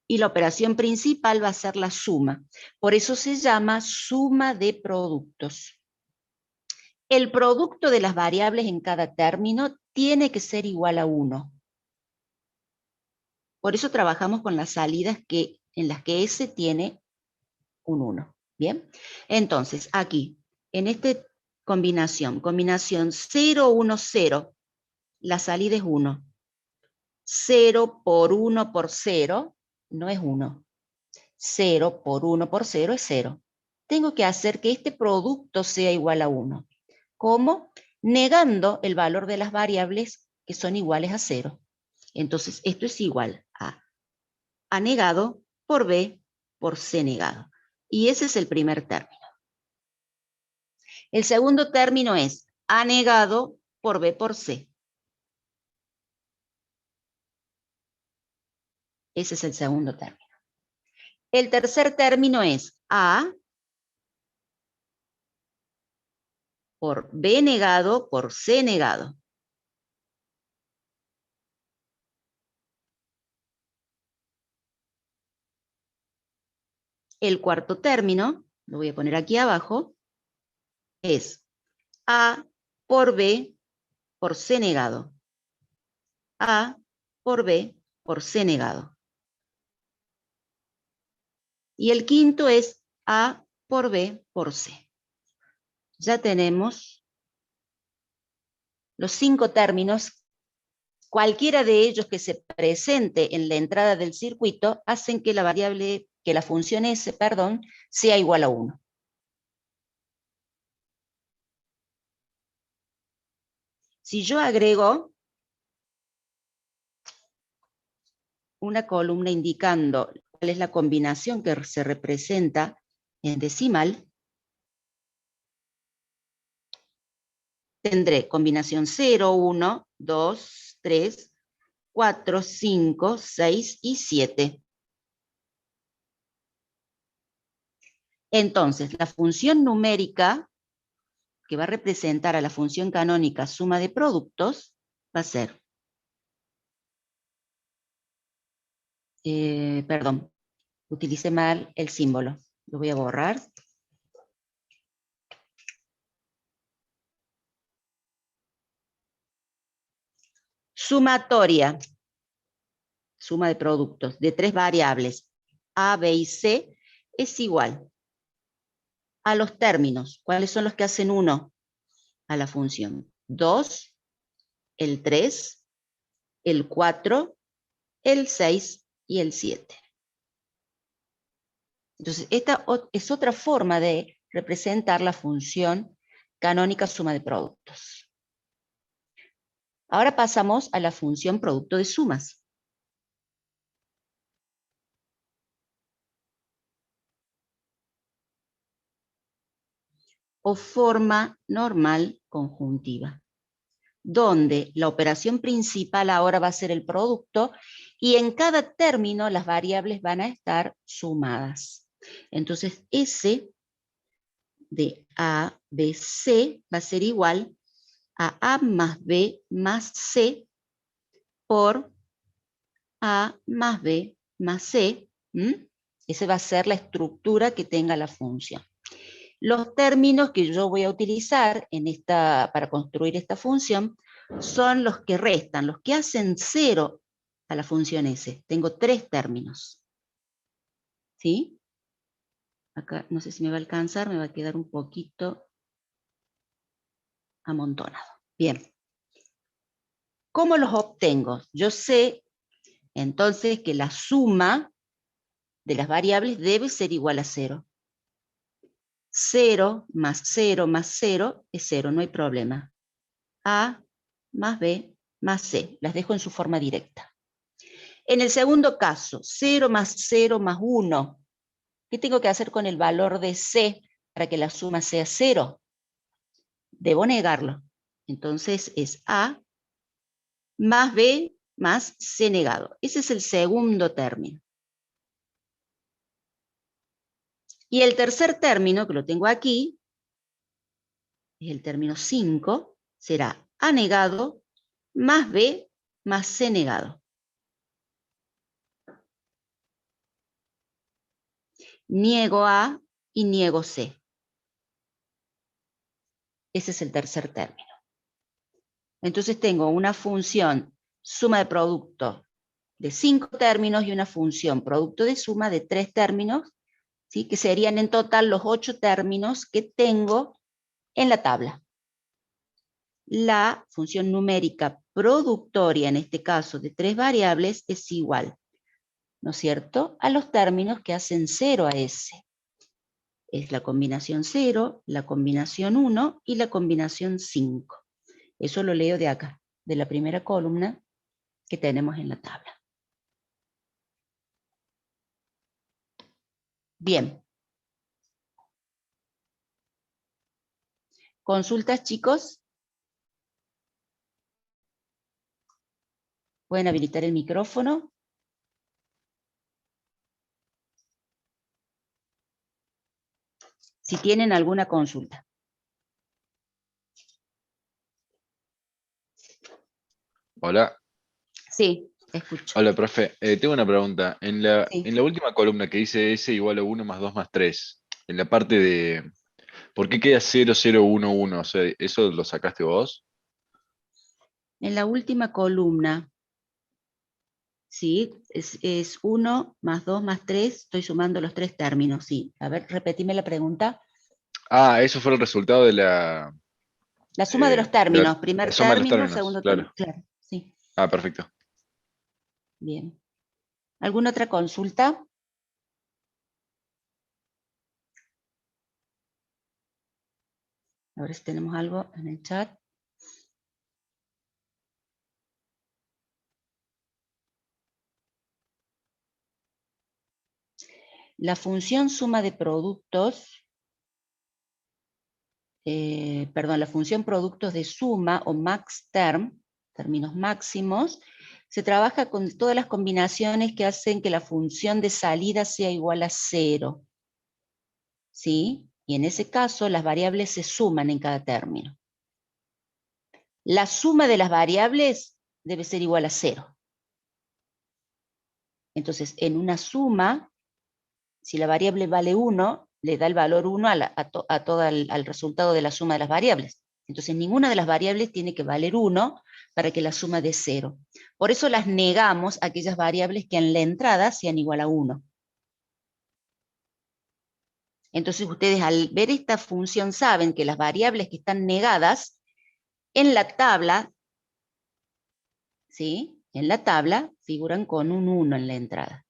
Y la operación principal va a ser la suma. Por eso se llama suma de productos. El producto de las variables en cada término tiene que ser igual a 1. Por eso trabajamos con las salidas en las que S tiene un 1. ¿Bien? Entonces, aquí, en esta combinación 0, 1, 0, la salida es 1. 0 por 1 por 0 no es 1. 0 por 1 por 0 es 0. Tengo que hacer que este producto sea igual a 1. ¿Cómo? Negando el valor de las variables que son iguales a 0. Entonces, esto es igual a A negado por B por C negado. Y ese es el primer término. El segundo término es A negado por B por C. Ese es el segundo término. El tercer término es A por B negado por C negado. El cuarto término, lo voy a poner aquí abajo, es A por B por C negado. A por B por C negado. Y el quinto es A por B por C. Ya tenemos los 5 términos. Cualquiera de ellos que se presente en la entrada del circuito hacen que la función S, sea igual a 1. Si yo agrego una columna indicando cuál es la combinación que se representa en decimal, tendré combinación 0, 1, 2, 3, 4, 5, 6 y 7. Entonces, la función numérica que va a representar a la función canónica suma de productos va a ser perdón, utilicé mal el símbolo. Lo voy a borrar. Sumatoria, suma de productos, de 3 variables, A, B y C, es igual a los términos. ¿Cuáles son los que hacen 1? A la función 2, el 3, el 4, el 6 y el 7. Entonces, esta es otra forma de representar la función canónica suma de productos. Ahora pasamos a la función producto de sumas. O forma normal conjuntiva, donde la operación principal ahora va a ser el producto y en cada término las variables van a estar sumadas. Entonces, S de A, B, C va a ser igual a A más B más C por A más B más C. Esa va a ser la estructura que tenga la función. Los términos que yo voy a utilizar para construir esta función son los que restan, los que hacen 0 a la función S. Tengo 3 términos. ¿Sí? Acá no sé si me va a alcanzar, me va a quedar un poquito amontonado. Bien. ¿Cómo los obtengo? Yo sé entonces que la suma de las variables debe ser igual a 0. 0 más 0 más 0 es 0, no hay problema. A más B más C, las dejo en su forma directa. En el segundo caso, 0 más 0 más 1, ¿qué tengo que hacer con el valor de C para que la suma sea 0? Debo negarlo. Entonces es A más B más C negado. Ese es el segundo término. Y el tercer término, que lo tengo aquí, es el término 5, será A negado más B más C negado. Niego A y niego C. Ese es el tercer término. Entonces tengo una función suma de producto de 5 términos y una función producto de suma de 3 términos, ¿sí? Que serían en total los 8 términos que tengo en la tabla. La función numérica productoria, en este caso de 3 variables, es igual, ¿no es cierto?, a los términos que hacen 0 a S. Es la combinación 0, la combinación 1 y la combinación 5. Eso lo leo de acá, de la primera columna que tenemos en la tabla. Bien. ¿Consultas, chicos? ¿Pueden habilitar el micrófono? Si tienen alguna consulta. Hola. Sí, escucho. Hola, profe. Tengo una pregunta. En Sí. la última columna que dice S igual a 1 más 2 más 3, en la parte de ¿por qué queda 0, 0, 1, 1? O sea, ¿eso lo sacaste vos? En la última columna, sí, es 1 más 2 más 3, estoy sumando los 3 términos, sí. A ver, repetime la pregunta. Ah, eso fue el resultado La suma de los de términos, la primer suma de los término, términos, segundo término, claro. claro, sí. Ah, perfecto. Bien. ¿Alguna otra consulta? A ver si tenemos algo en el chat. La función suma de productos, la función productos de suma o maxterm, términos máximos, se trabaja con todas las combinaciones que hacen que la función de salida sea igual a 0. ¿Sí? Y en ese caso las variables se suman en cada término. La suma de las variables debe ser igual a 0. Entonces, en una suma, si la variable vale 1, le da el valor 1 al resultado de la suma de las variables. Entonces, ninguna de las variables tiene que valer 1 para que la suma dé 0. Por eso las negamos a aquellas variables que en la entrada sean igual a 1. Entonces, ustedes al ver esta función saben que las variables que están negadas en la tabla, ¿sí? En la tabla figuran con un 1 en la entrada.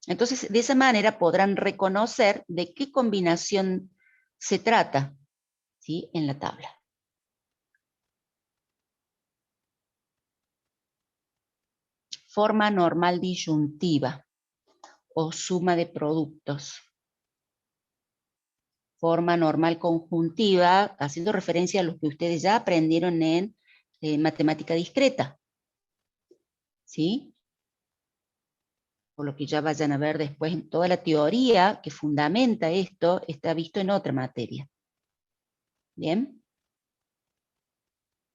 Entonces, de esa manera podrán reconocer de qué combinación se trata, ¿sí? En la tabla. Forma normal disyuntiva o suma de productos. Forma normal conjuntiva, haciendo referencia a lo que ustedes ya aprendieron en matemática discreta. ¿Sí? Por lo que ya vayan a ver después, en toda la teoría que fundamenta esto está visto en otra materia. ¿Bien?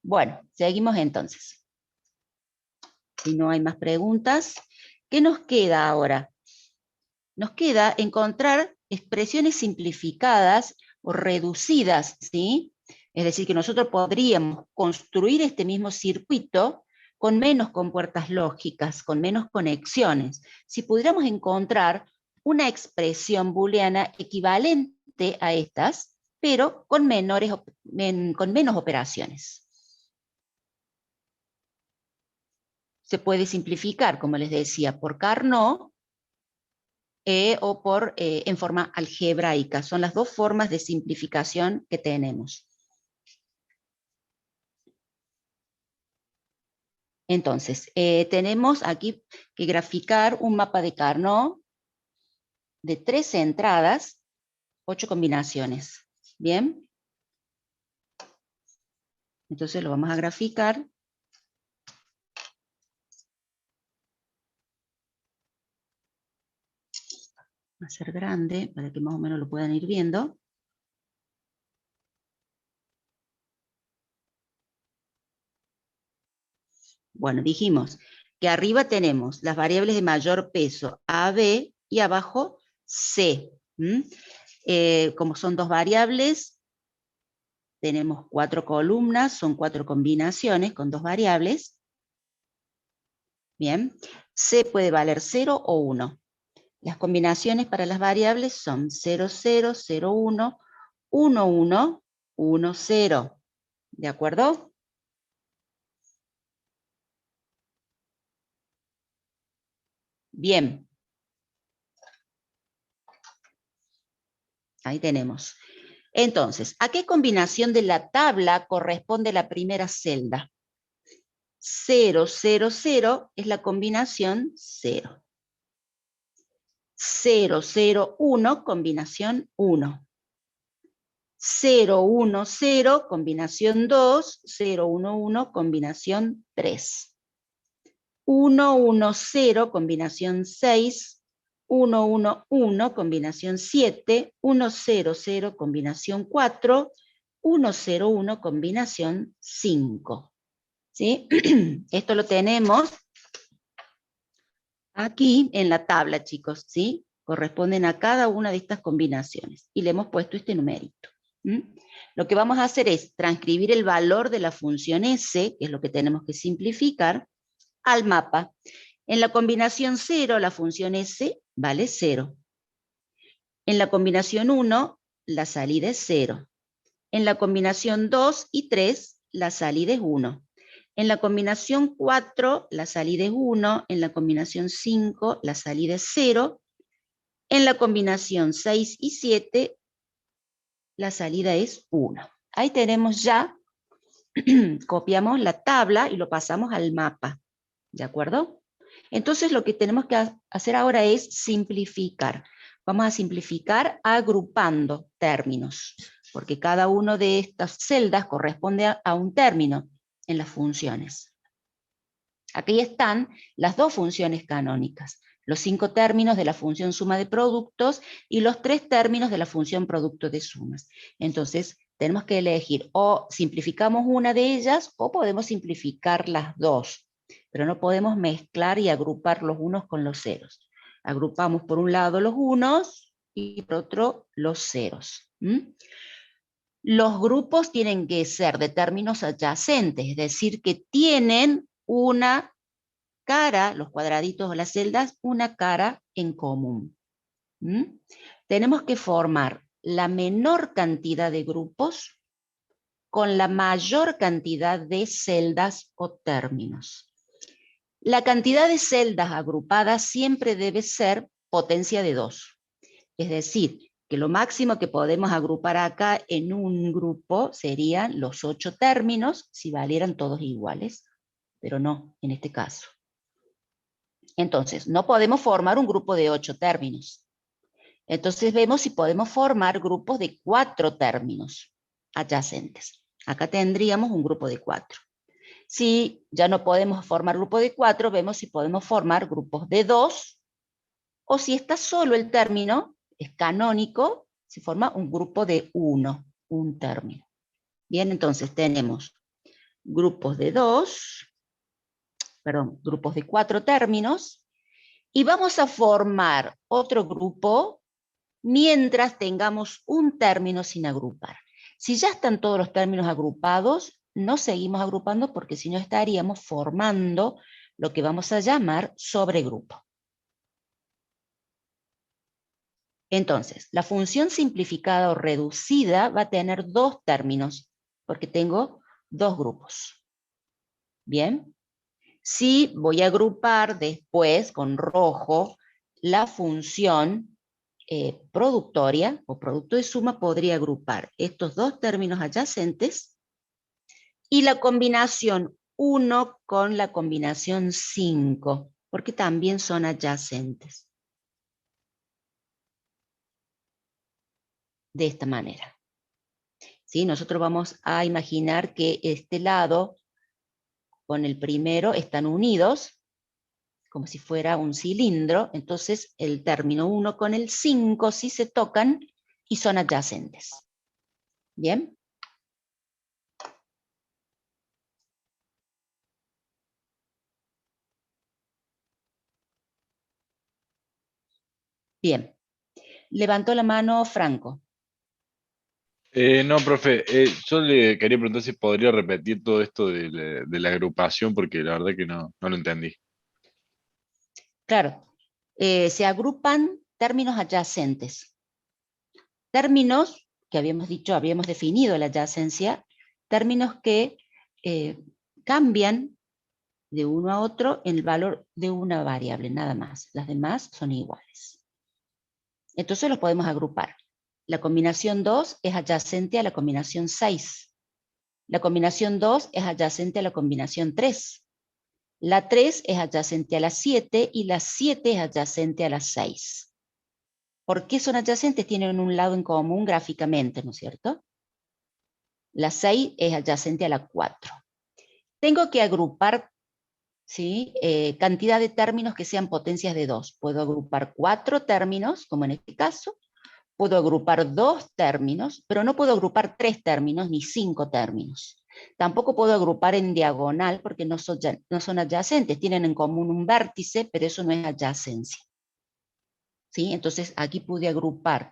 Bueno, seguimos entonces. Si no hay más preguntas, ¿qué nos queda ahora? Nos queda encontrar expresiones simplificadas o reducidas, ¿sí? Es decir, que nosotros podríamos construir este mismo circuito con menos compuertas lógicas, con menos conexiones. Si pudiéramos encontrar una expresión booleana equivalente a estas, pero con menos operaciones. Se puede simplificar, como les decía, por Carnot o en forma algebraica. Son las dos formas de simplificación que tenemos. Entonces, tenemos aquí que graficar un mapa de Carnot de 3 entradas, 8 combinaciones. ¿Bien? Entonces lo vamos a graficar. Va a ser grande para que más o menos lo puedan ir viendo. Bueno, dijimos que arriba tenemos las variables de mayor peso A, B y abajo C. Como son dos variables, tenemos 4 columnas, son 4 combinaciones con 2 variables. Bien, C puede valer 0 o 1. Las combinaciones para las variables son 0, 0, 0, 1, 1, 1, 1, 0. ¿De acuerdo? Bien. Ahí tenemos. Entonces, ¿a qué combinación de la tabla corresponde la primera celda? 0, 0, 0 es la combinación 0. 0, 0, 1, combinación 1. 0, 1, 0, combinación 2. 0, 1, 1, combinación 3. 1, 1, 0, combinación 6. 1, 1, 1, combinación 7. 1, 0, 0, combinación 4. 1, 0, 1, combinación 5. ¿Sí? Esto lo tenemos aquí en la tabla, chicos, ¿sí? Corresponden a cada una de estas combinaciones. Y le hemos puesto este numerito. Lo que vamos a hacer es transcribir el valor de la función S, que es lo que tenemos que simplificar, al mapa. En la combinación 0, la función S vale 0. En la combinación 1, la salida es 0. En la combinación 2 y 3, la salida es 1. En la combinación 4, la salida es 1. En la combinación 5, la salida es 0. En la combinación 6 y 7, la salida es 1. Ahí tenemos ya, copiamos la tabla y lo pasamos al mapa. ¿De acuerdo? Entonces lo que tenemos que hacer ahora es simplificar. Vamos a simplificar agrupando términos, porque cada una de estas celdas corresponde a un término en las funciones. Aquí están las dos funciones canónicas, los 5 términos de la función suma de productos y los 3 términos de la función producto de sumas. Entonces, tenemos que elegir o simplificamos una de ellas o podemos simplificar las dos. pero no podemos mezclar y agrupar los unos con los ceros. Agrupamos por un lado los unos y por otro los ceros. Los grupos tienen que ser de términos adyacentes, es decir, que tienen una cara, los cuadraditos o las celdas, una cara en común. Tenemos que formar la menor cantidad de grupos con la mayor cantidad de celdas o términos. La cantidad de celdas agrupadas siempre debe ser potencia de 2. Es decir, que lo máximo que podemos agrupar acá en un grupo serían los 8 términos si valieran todos iguales, pero no en este caso. Entonces, no podemos formar un grupo de 8 términos. Entonces vemos si podemos formar grupos de 4 términos adyacentes. Acá tendríamos un grupo de 4. Si ya no podemos formar grupo de 4, vemos si podemos formar grupos de 2, o si está solo el término, es canónico, se forma un grupo de 1, un término. Bien, entonces tenemos grupos de 4 términos, y vamos a formar otro grupo mientras tengamos un término sin agrupar. Si ya están todos los términos agrupados, no seguimos agrupando porque si no estaríamos formando lo que vamos a llamar sobregrupo. Entonces, la función simplificada o reducida va a tener 2 términos, porque tengo 2 grupos. Bien. Si voy a agrupar después con rojo la función productoria o producto de suma, podría agrupar estos 2 términos adyacentes y la combinación 1 con la combinación 5, porque también son adyacentes. De esta manera. ¿Sí? Nosotros vamos a imaginar que este lado con el primero están unidos, como si fuera un cilindro, entonces el término 1 con el 5 sí se tocan y son adyacentes. ¿Bien? Bien. Levantó la mano Franco. No, profe, yo le quería preguntar si podría repetir todo esto de la agrupación, porque la verdad que no lo entendí. Claro. Se agrupan términos adyacentes. Términos que habíamos dicho, habíamos definido la adyacencia, términos que cambian de uno a otro en el valor de una variable, nada más. Las demás son iguales. Entonces los podemos agrupar. La combinación 2 es adyacente a la combinación 6. La combinación 2 es adyacente a la combinación 3. La 3 es adyacente a la 7 y la 7 es adyacente a la 6. ¿Por qué son adyacentes? Tienen un lado en común gráficamente, ¿no es cierto? La 6 es adyacente a la 4. Tengo que agrupar, ¿sí? Cantidad de términos que sean potencias de 2. Puedo agrupar 4 términos, como en este caso. Puedo agrupar 2 términos, pero no puedo agrupar 3 términos ni 5 términos. Tampoco puedo agrupar en diagonal porque no son adyacentes. Tienen en común un vértice, pero eso no es adyacencia. ¿Sí? Entonces aquí pude agrupar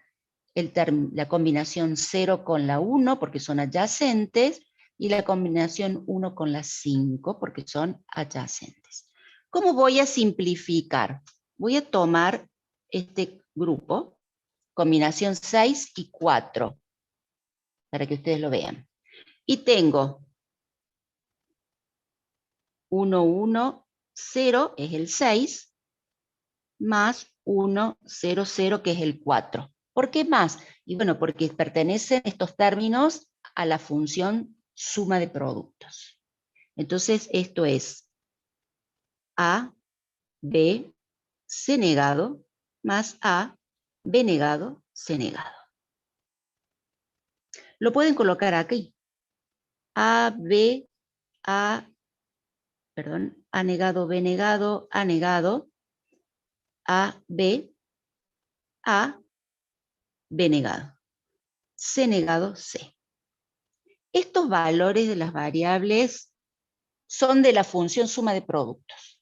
la combinación 0 con la 1 porque son adyacentes y la combinación 1 con la 5 porque son adyacentes. ¿Cómo voy a simplificar? Voy a tomar este grupo, combinación 6 y 4, para que ustedes lo vean. Y tengo 1, 1, 0 es el 6, más 1, 0, 0 que es el 4. ¿Por qué más? Y bueno, porque pertenecen estos términos a la función suma de productos. Entonces esto es A, B, C negado, más A, B negado, C negado. Lo pueden colocar aquí. A, B, A, perdón, A negado, B negado, A negado, A, B, A, B negado, C negado, C. Estos valores de las variables son de la función suma de productos,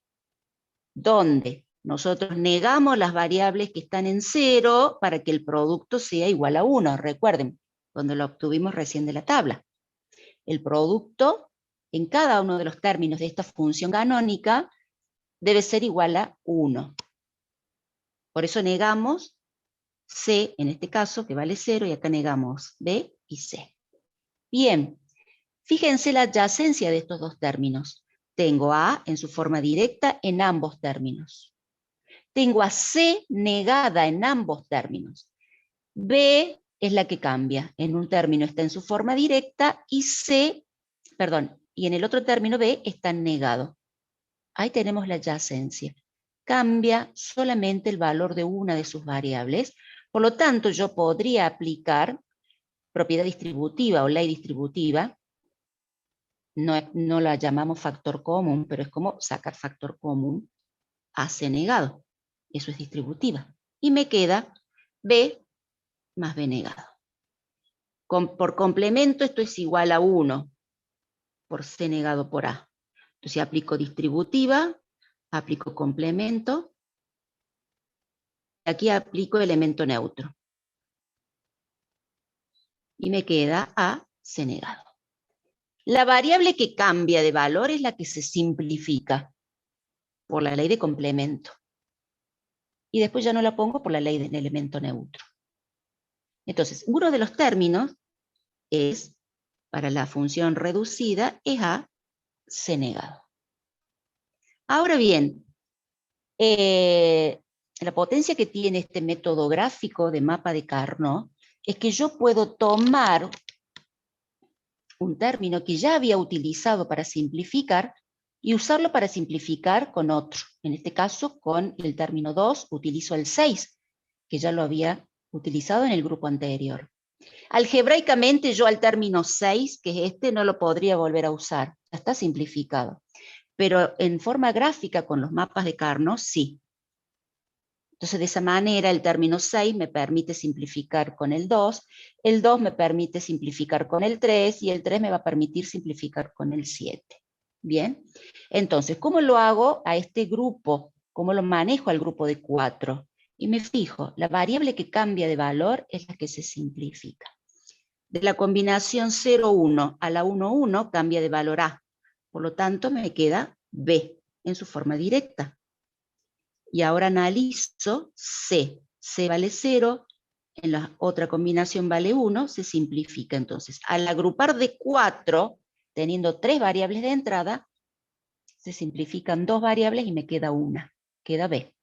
donde nosotros negamos las variables que están en 0 para que el producto sea igual a 1. Recuerden, cuando lo obtuvimos recién de la tabla. El producto en cada uno de los términos de esta función canónica debe ser igual a 1. Por eso negamos C, en este caso, que vale 0, y acá negamos B y C. Bien, fíjense la adyacencia de estos dos términos. Tengo a A en su forma directa en ambos términos. Tengo a C negada en ambos términos. B es la que cambia. En un término está en su forma directa y y en el otro término B está negado. Ahí tenemos la adyacencia. Cambia solamente el valor de una de sus variables. Por lo tanto, yo podría aplicar propiedad distributiva o ley distributiva. No la llamamos factor común, pero es como sacar factor común a C negado. Eso es distributiva. Y me queda B más B negado. Por complemento esto es igual a 1 por C negado por A. Entonces aplico distributiva, aplico complemento, aquí aplico elemento neutro. Y me queda A C negado. La variable que cambia de valor es la que se simplifica por la ley de complemento. Y después ya no la pongo por la ley del elemento neutro. Entonces, uno de los términos es, para la función reducida, es A C negado. Ahora bien, la potencia que tiene este método gráfico de mapa de Carnot es que yo puedo tomar un término que ya había utilizado para simplificar y usarlo para simplificar con otro. En este caso, con el término 2, utilizo el 6, que ya lo había utilizado en el grupo anterior. Algebraicamente, yo al término 6, que es este, no lo podría volver a usar. Ya está simplificado. Pero en forma gráfica, con los mapas de Carnot, sí. Entonces, de esa manera, el término 6 me permite simplificar con el 2 me permite simplificar con el 3, y el 3 me va a permitir simplificar con el 7. Bien, entonces, ¿cómo lo hago a este grupo? ¿Cómo lo manejo al grupo de 4? Y me fijo, la variable que cambia de valor es la que se simplifica. De la combinación 0,1 a la 1,1 cambia de valor A. Por lo tanto, me queda B en su forma directa. Y ahora analizo C. C vale 0, en la otra combinación vale 1, se simplifica. Entonces, al agrupar de 4, teniendo 3 variables de entrada, se simplifican 2 variables y me queda una, queda B.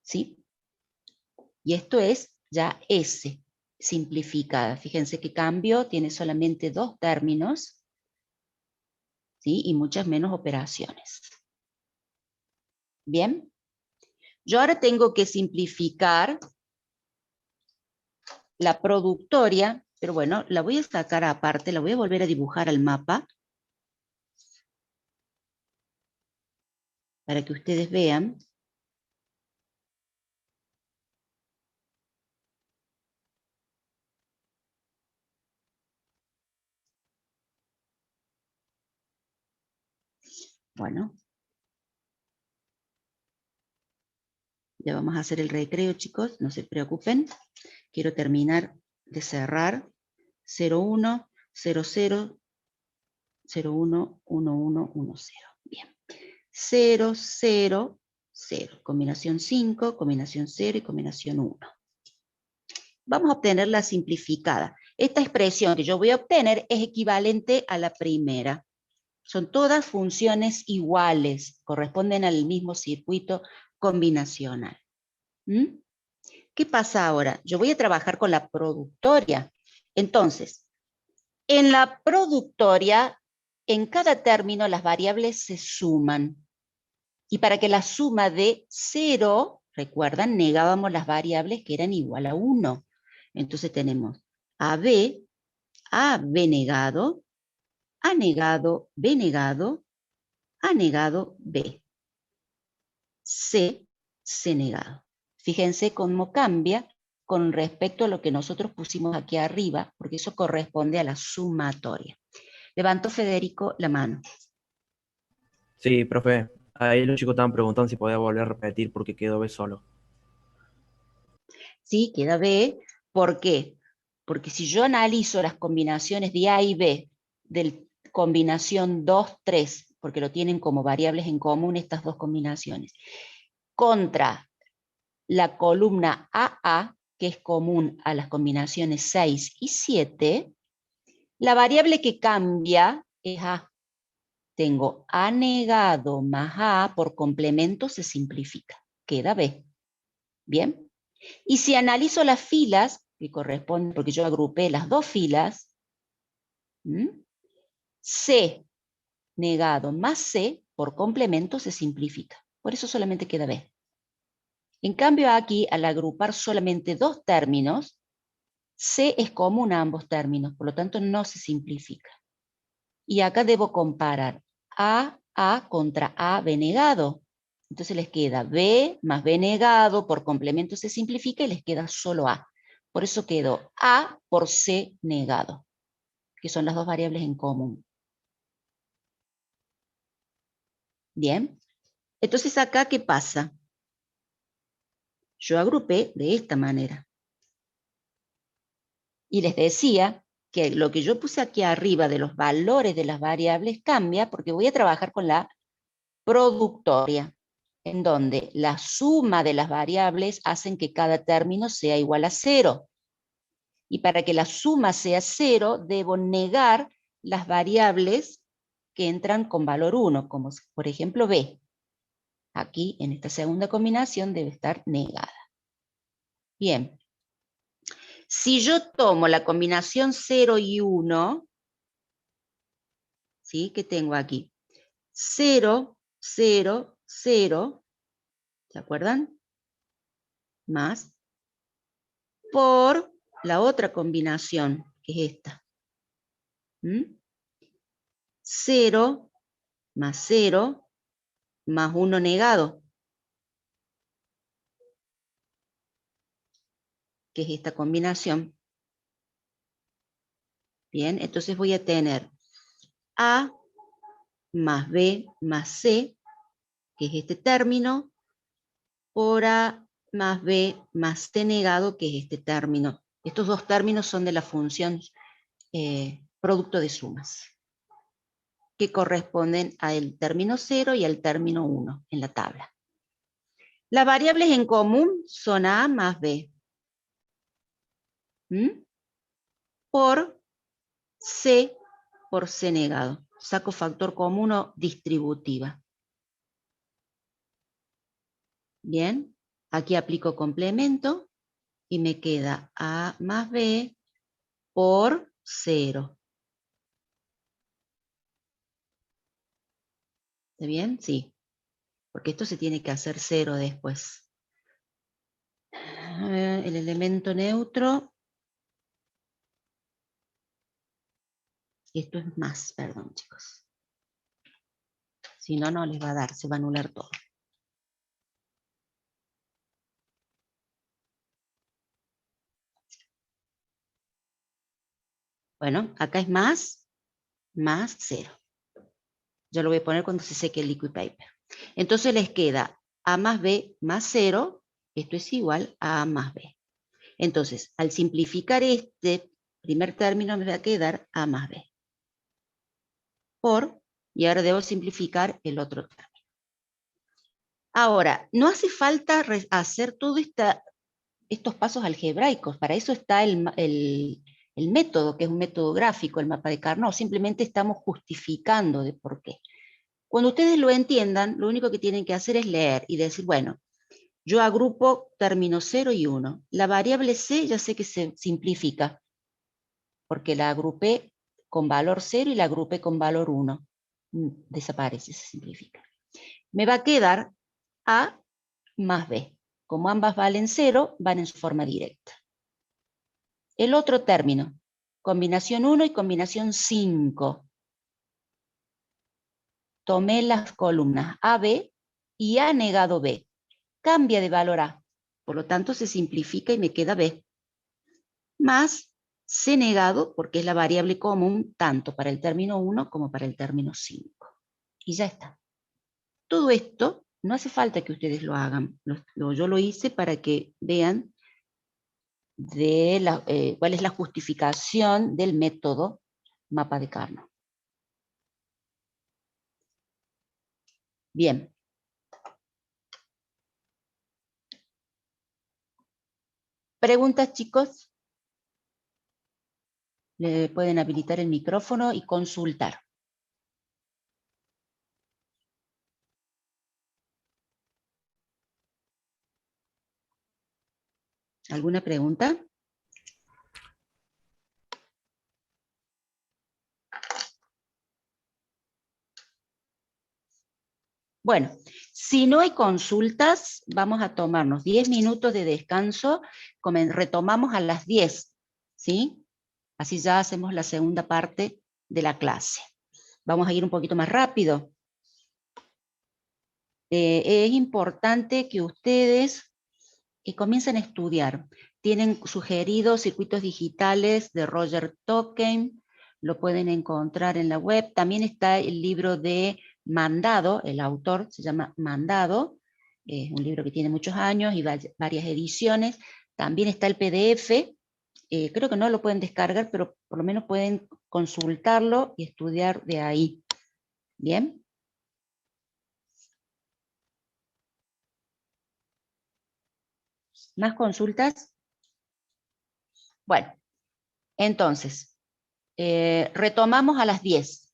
¿Sí? Y esto es ya S, simplificada. Fíjense que cambio, tiene solamente 2 términos, ¿sí? Y muchas menos operaciones. Bien. Yo ahora tengo que simplificar la productoria, pero bueno, la voy a sacar aparte, la voy a volver a dibujar al mapa para que ustedes vean. Bueno. Ya vamos a hacer el recreo, chicos, no se preocupen. Quiero terminar de cerrar 01, 00, 01, 11, 10. Bien. 0, 0, 0. Combinación 5, combinación 0 y combinación 1. Vamos a obtener la simplificada. Esta expresión que yo voy a obtener es equivalente a la primera. Son todas funciones iguales, corresponden al mismo circuito combinacional. ¿Mm? ¿Qué pasa ahora? Yo voy a trabajar con la productoria. Entonces, en la productoria, en cada término las variables se suman. Y para que la suma dé 0, recuerdan, negábamos las variables que eran igual a 1. Entonces tenemos AB negado, A negado, B negado, A negado, B. C negado. Fíjense cómo cambia con respecto a lo que nosotros pusimos aquí arriba, porque eso corresponde a la sumatoria. Levantó Federico la mano. Sí, profe. Ahí los chicos estaban preguntando si podía volver a repetir porque quedó B solo. Sí, queda B. ¿Por qué? Porque si yo analizo las combinaciones de A y B, de combinación 2, 3, porque lo tienen como variables en común estas dos combinaciones, contra la columna AA, que es común a las combinaciones 6 y 7, la variable que cambia es A. Tengo A negado más A por complemento se simplifica. Queda B. ¿Bien? Y si analizo las filas, que corresponden, porque yo agrupé las dos filas, C negado más C por complemento se simplifica. Por eso solamente queda B. En cambio aquí, al agrupar solamente dos términos, C es común a ambos términos, por lo tanto no se simplifica. Y acá debo comparar A contra A B negado. Entonces les queda B más B negado, por complemento se simplifica y les queda solo A. Por eso quedó A por C negado, que son las dos variables en común. Bien, entonces acá, ¿qué pasa? Yo agrupé de esta manera. Y les decía que lo que yo puse aquí arriba de los valores de las variables cambia porque voy a trabajar con la productoria, en donde la suma de las variables hacen que cada término sea igual a 0. Y para que la suma sea 0, debo negar las variables que entran con valor 1, como por ejemplo B. Aquí, en esta segunda combinación, debe estar negada. Bien. Si yo tomo la combinación 0 y 1, ¿sí? ¿Qué tengo aquí? 0, 0, 0, ¿se acuerdan? Más, por la otra combinación, que es esta. 0 más 0 más 1 negado, que es esta combinación. Bien, entonces voy a tener A más B más C, que es este término, por A más B más C negado, que es este término. Estos dos términos son de la función producto de sumas, que corresponden al término 0 y al término 1 en la tabla. Las variables en común son A más B. Por C por C negado. Saco factor común o distributiva. Bien, aquí aplico complemento y me queda A más B por 0. ¿Está bien? Sí. Porque esto se tiene que hacer 0 después. El elemento neutro. Esto es más, perdón, chicos. Si no, no les va a dar, se va a anular todo. Bueno, acá es más 0. Yo lo voy a poner cuando se seque el liquid paper. Entonces les queda A más B más 0, esto es igual a A más B. Entonces, al simplificar este primer término me va a quedar A más B. Y ahora debo simplificar el otro término. Ahora, no hace falta hacer todos estos pasos algebraicos, para eso está el método, que es un método gráfico, el mapa de Carnot, simplemente estamos justificando de por qué. Cuando ustedes lo entiendan, lo único que tienen que hacer es leer y decir, bueno, yo agrupo términos 0 y 1. La variable C ya sé que se simplifica, porque la agrupé con valor 0 y la agrupé con valor 1. Desaparece, se simplifica. Me va a quedar A más B. Como ambas valen 0, van en su forma directa. El otro término, combinación 1 y combinación 5. Tomé las columnas AB y A negado B. Cambia de valor A, por lo tanto se simplifica y me queda B. Más C negado, porque es la variable común tanto para el término 1 como para el término 5. Y ya está. Todo esto no hace falta que ustedes lo hagan. Yo lo hice para que vean cuál es la justificación del método mapa de Carnot. Bien. ¿Preguntas, chicos? Le pueden habilitar el micrófono y consultar. ¿Alguna pregunta? Bueno, si no hay consultas, vamos a tomarnos 10 minutos de descanso, retomamos a las 10, ¿sí? Así ya hacemos la segunda parte de la clase. Vamos a ir un poquito más rápido. Es importante que ustedes comiencen a estudiar. Tienen sugeridos circuitos digitales de Roger Token, lo pueden encontrar en la web. También está el libro de Mandado, el autor se llama Mandado, es un libro que tiene muchos años y varias ediciones. También está el PDF, creo que no lo pueden descargar, pero por lo menos pueden consultarlo y estudiar de ahí. ¿Bien? ¿Más consultas? Bueno, entonces, retomamos a las 10.